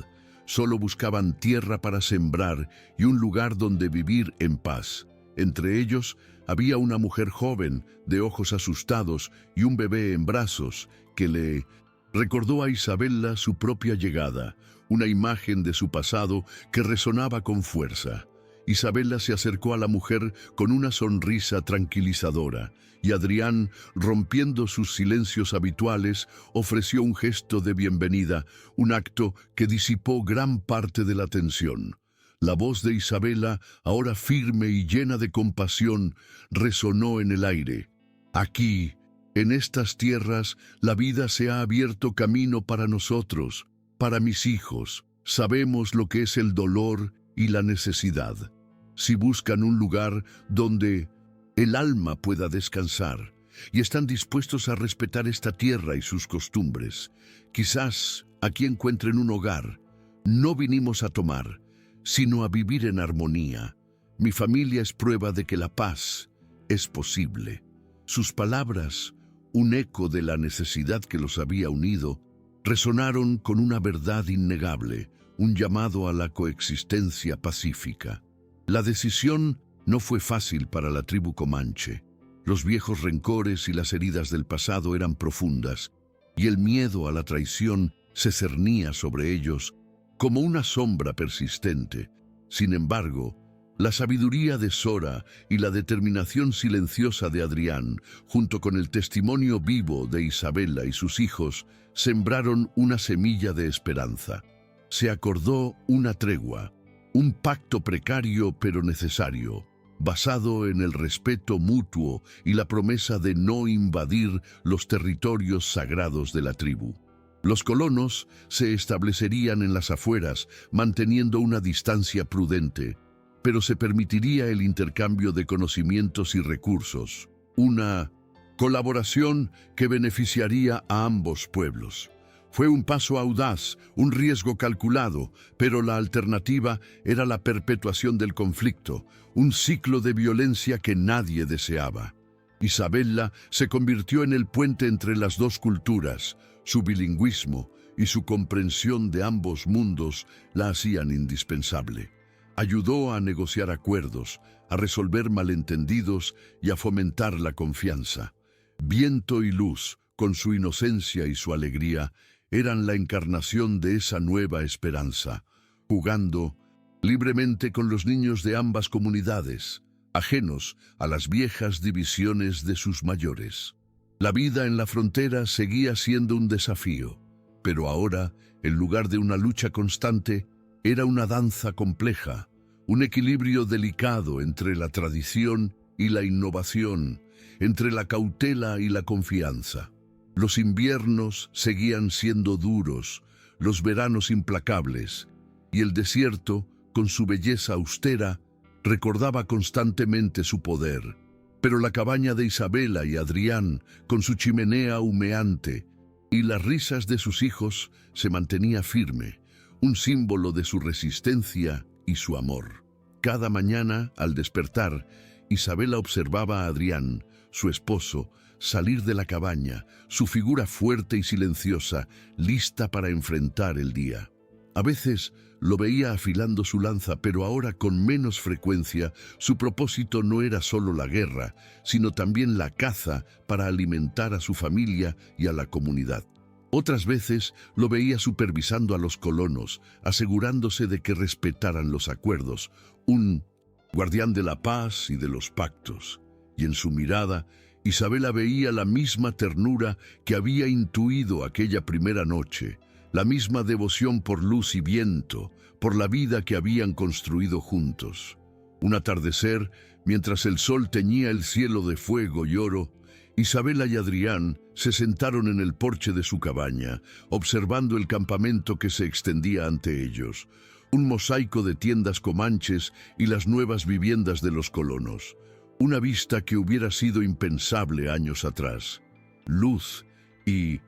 solo buscaban tierra para sembrar y un lugar donde vivir en paz. Entre ellos había una mujer joven, de ojos asustados, y un bebé en brazos, que le recordó a Isabela su propia llegada, una imagen de su pasado que resonaba con fuerza. Isabela se acercó a la mujer con una sonrisa tranquilizadora, y Adrián, rompiendo sus silencios habituales, ofreció un gesto de bienvenida, un acto que disipó gran parte de la tensión. La voz de Isabela, ahora firme y llena de compasión, resonó en el aire. «Aquí, en estas tierras, la vida se ha abierto camino para nosotros, para mis hijos. Sabemos lo que es el dolor y la necesidad. Si buscan un lugar donde el alma pueda descansar y están dispuestos a respetar esta tierra y sus costumbres, quizás aquí encuentren un hogar. No vinimos a tomar, sino a vivir en armonía. Mi familia es prueba de que la paz es posible». Sus palabras, un eco de la necesidad que los había unido, resonaron con una verdad innegable, un llamado a la coexistencia pacífica. La decisión no fue fácil para la tribu comanche. Los viejos rencores y las heridas del pasado eran profundas, y el miedo a la traición se cernía sobre ellos como una sombra persistente. Sin embargo, la sabiduría de Sora y la determinación silenciosa de Adrián, junto con el testimonio vivo de Isabela y sus hijos, sembraron una semilla de esperanza. Se acordó una tregua, un pacto precario pero necesario, basado en el respeto mutuo y la promesa de no invadir los territorios sagrados de la tribu. Los colonos se establecerían en las afueras, manteniendo una distancia prudente, pero se permitiría el intercambio de conocimientos y recursos, una colaboración que beneficiaría a ambos pueblos. Fue un paso audaz, un riesgo calculado, pero la alternativa era la perpetuación del conflicto, un ciclo de violencia que nadie deseaba. Isabela se convirtió en el puente entre las dos culturas. Su bilingüismo y su comprensión de ambos mundos la hacían indispensable. Ayudó a negociar acuerdos, a resolver malentendidos y a fomentar la confianza. Viento y luz, con su inocencia y su alegría, eran la encarnación de esa nueva esperanza, jugando libremente con los niños de ambas comunidades, ajenos a las viejas divisiones de sus mayores. La vida en la frontera seguía siendo un desafío, pero ahora, en lugar de una lucha constante, era una danza compleja, un equilibrio delicado entre la tradición y la innovación, entre la cautela y la confianza. Los inviernos seguían siendo duros, los veranos implacables, y el desierto, con su belleza austera, recordaba constantemente su poder. Pero la cabaña de Isabela y Adrián, con su chimenea humeante y las risas de sus hijos, se mantenía firme, un símbolo de su resistencia y su amor. Cada mañana, al despertar, Isabela observaba a Adrián, su esposo, salir de la cabaña, su figura fuerte y silenciosa, lista para enfrentar el día. A veces lo veía afilando su lanza, pero ahora con menos frecuencia. Su propósito no era solo la guerra, sino también la caza para alimentar a su familia y a la comunidad. Otras veces lo veía supervisando a los colonos, asegurándose de que respetaran los acuerdos, un guardián de la paz y de los pactos. Y en su mirada, Isabela veía la misma ternura que había intuido aquella primera noche, la misma devoción por Luz y Viento, por la vida que habían construido juntos. Un atardecer, mientras el sol teñía el cielo de fuego y oro, Isabela y Adrián se sentaron en el porche de su cabaña, observando el campamento que se extendía ante ellos, un mosaico de tiendas comanches y las nuevas viviendas de los colonos. Una vista que hubiera sido impensable años atrás. Luz y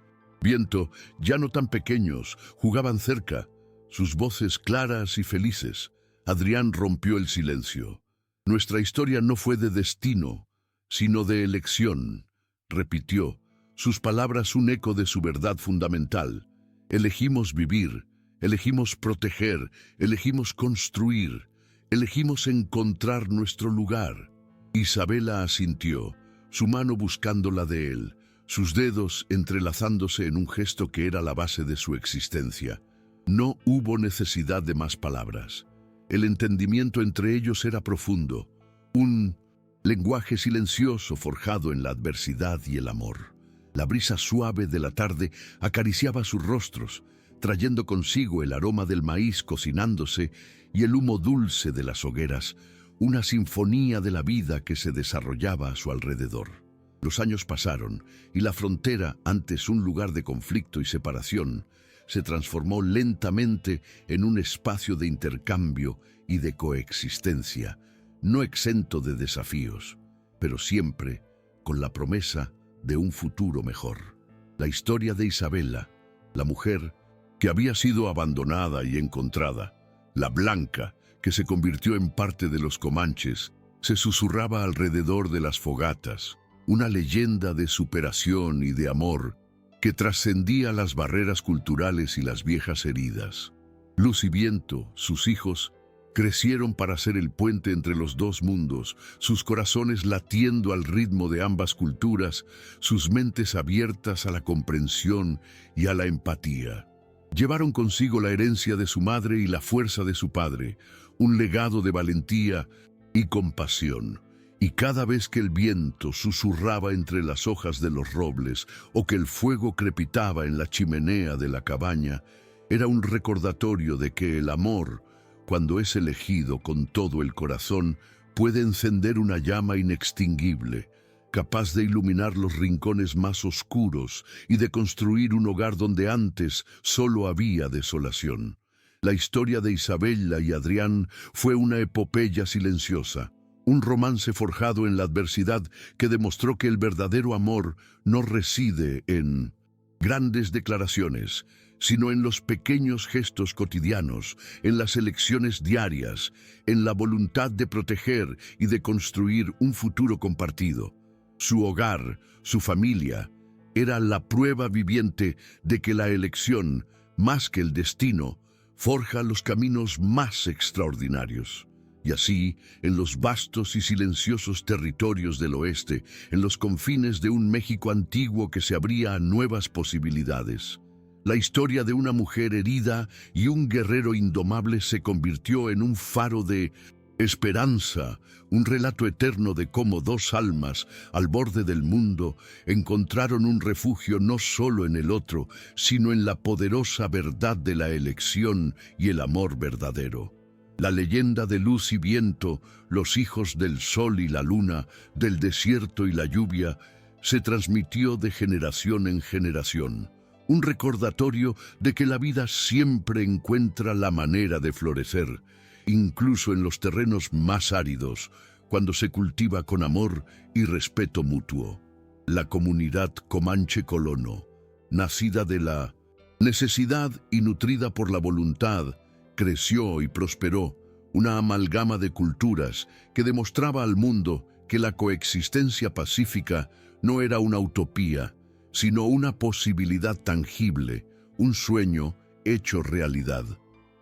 Viento, ya no tan pequeños, jugaban cerca, sus voces claras y felices. Adrián rompió el silencio. Nuestra historia no fue de destino, sino de elección, repitió, sus palabras un eco de su verdad fundamental. Elegimos vivir, elegimos proteger, elegimos construir, elegimos encontrar nuestro lugar. Isabela asintió, su mano buscando la de él, sus dedos entrelazándose en un gesto que era la base de su existencia. No hubo necesidad de más palabras. El entendimiento entre ellos era profundo, un lenguaje silencioso forjado en la adversidad y el amor. La brisa suave de la tarde acariciaba sus rostros, trayendo consigo el aroma del maíz cocinándose y el humo dulce de las hogueras, una sinfonía de la vida que se desarrollaba a su alrededor. Los años pasaron y la frontera, antes un lugar de conflicto y separación, se transformó lentamente en un espacio de intercambio y de coexistencia, no exento de desafíos, pero siempre con la promesa de un futuro mejor. La historia de Isabela, la mujer que había sido abandonada y encontrada, la blanca que se convirtió en parte de los comanches, se susurraba alrededor de las fogatas, una leyenda de superación y de amor que trascendía las barreras culturales y las viejas heridas. Luz y Viento, sus hijos, crecieron para ser el puente entre los dos mundos, sus corazones latiendo al ritmo de ambas culturas, sus mentes abiertas a la comprensión y a la empatía. Llevaron consigo la herencia de su madre y la fuerza de su padre, un legado de valentía y compasión. Y cada vez que el viento susurraba entre las hojas de los robles o que el fuego crepitaba en la chimenea de la cabaña, era un recordatorio de que el amor, cuando es elegido con todo el corazón, puede encender una llama inextinguible, capaz de iluminar los rincones más oscuros y de construir un hogar donde antes solo había desolación. La historia de Isabela y Adrián fue una epopeya silenciosa, un romance forjado en la adversidad que demostró que el verdadero amor no reside en grandes declaraciones, sino en los pequeños gestos cotidianos, en las elecciones diarias, en la voluntad de proteger y de construir un futuro compartido. Su hogar, su familia, era la prueba viviente de que la elección, más que el destino, forja los caminos más extraordinarios. Y así, en los vastos y silenciosos territorios del oeste, en los confines de un México antiguo que se abría a nuevas posibilidades, la historia de una mujer herida y un guerrero indomable se convirtió en un faro de esperanza, un relato eterno de cómo dos almas, al borde del mundo, encontraron un refugio no solo en el otro, sino en la poderosa verdad de la elección y el amor verdadero. La leyenda de Luz y Viento, los hijos del sol y la luna, del desierto y la lluvia, se transmitió de generación en generación. Un recordatorio de que la vida siempre encuentra la manera de florecer, incluso en los terrenos más áridos, cuando se cultiva con amor y respeto mutuo. La comunidad Comanche Colono, nacida de la necesidad y nutrida por la voluntad, creció y prosperó, una amalgama de culturas que demostraba al mundo que la coexistencia pacífica no era una utopía, sino una posibilidad tangible, un sueño hecho realidad.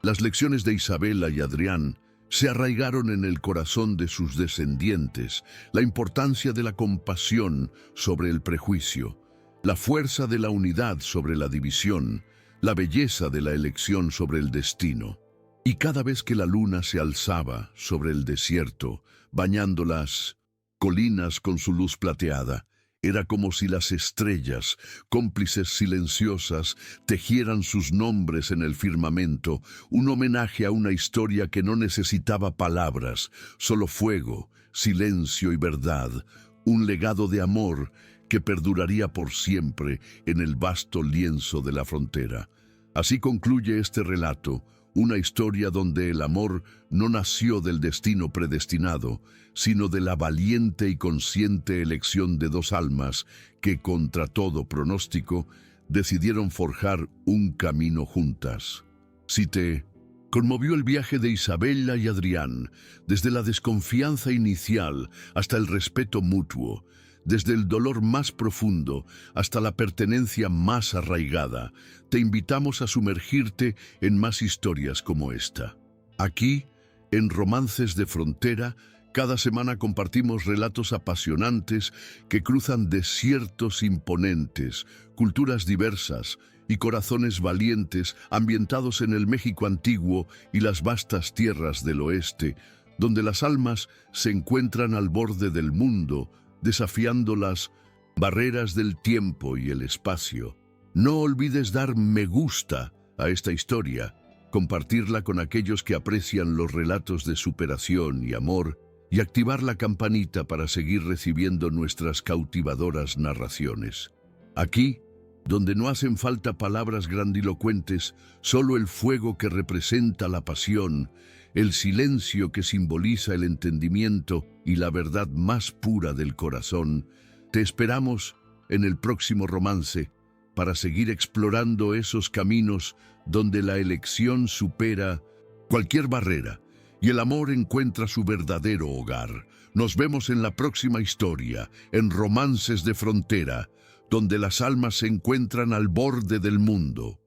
Las lecciones de Isabela y Adrián se arraigaron en el corazón de sus descendientes, la importancia de la compasión sobre el prejuicio, la fuerza de la unidad sobre la división, la belleza de la elección sobre el destino. Y cada vez que la luna se alzaba sobre el desierto, bañando las colinas con su luz plateada, era como si las estrellas, cómplices silenciosas, tejieran sus nombres en el firmamento, un homenaje a una historia que no necesitaba palabras, solo fuego, silencio y verdad, un legado de amor que perduraría por siempre en el vasto lienzo de la frontera. Así concluye este relato, una historia donde el amor no nació del destino predestinado, sino de la valiente y consciente elección de dos almas que, contra todo pronóstico, decidieron forjar un camino juntas. Si te conmovió el viaje de Isabela y Adrián, desde la desconfianza inicial hasta el respeto mutuo, desde el dolor más profundo hasta la pertenencia más arraigada, te invitamos a sumergirte en más historias como esta. Aquí, en Romances de Frontera, cada semana compartimos relatos apasionantes que cruzan desiertos imponentes, culturas diversas y corazones valientes ambientados en el México antiguo y las vastas tierras del oeste, donde las almas se encuentran al borde del mundo, desafiando las barreras del tiempo y el espacio. No olvides dar me gusta a esta historia, compartirla con aquellos que aprecian los relatos de superación y amor, y activar la campanita para seguir recibiendo nuestras cautivadoras narraciones. Aquí, donde no hacen falta palabras grandilocuentes, solo el fuego que representa la pasión, el silencio que simboliza el entendimiento y la verdad más pura del corazón. Te esperamos en el próximo romance para seguir explorando esos caminos donde la elección supera cualquier barrera y el amor encuentra su verdadero hogar. Nos vemos en la próxima historia, en Romances de Frontera, donde las almas se encuentran al borde del mundo.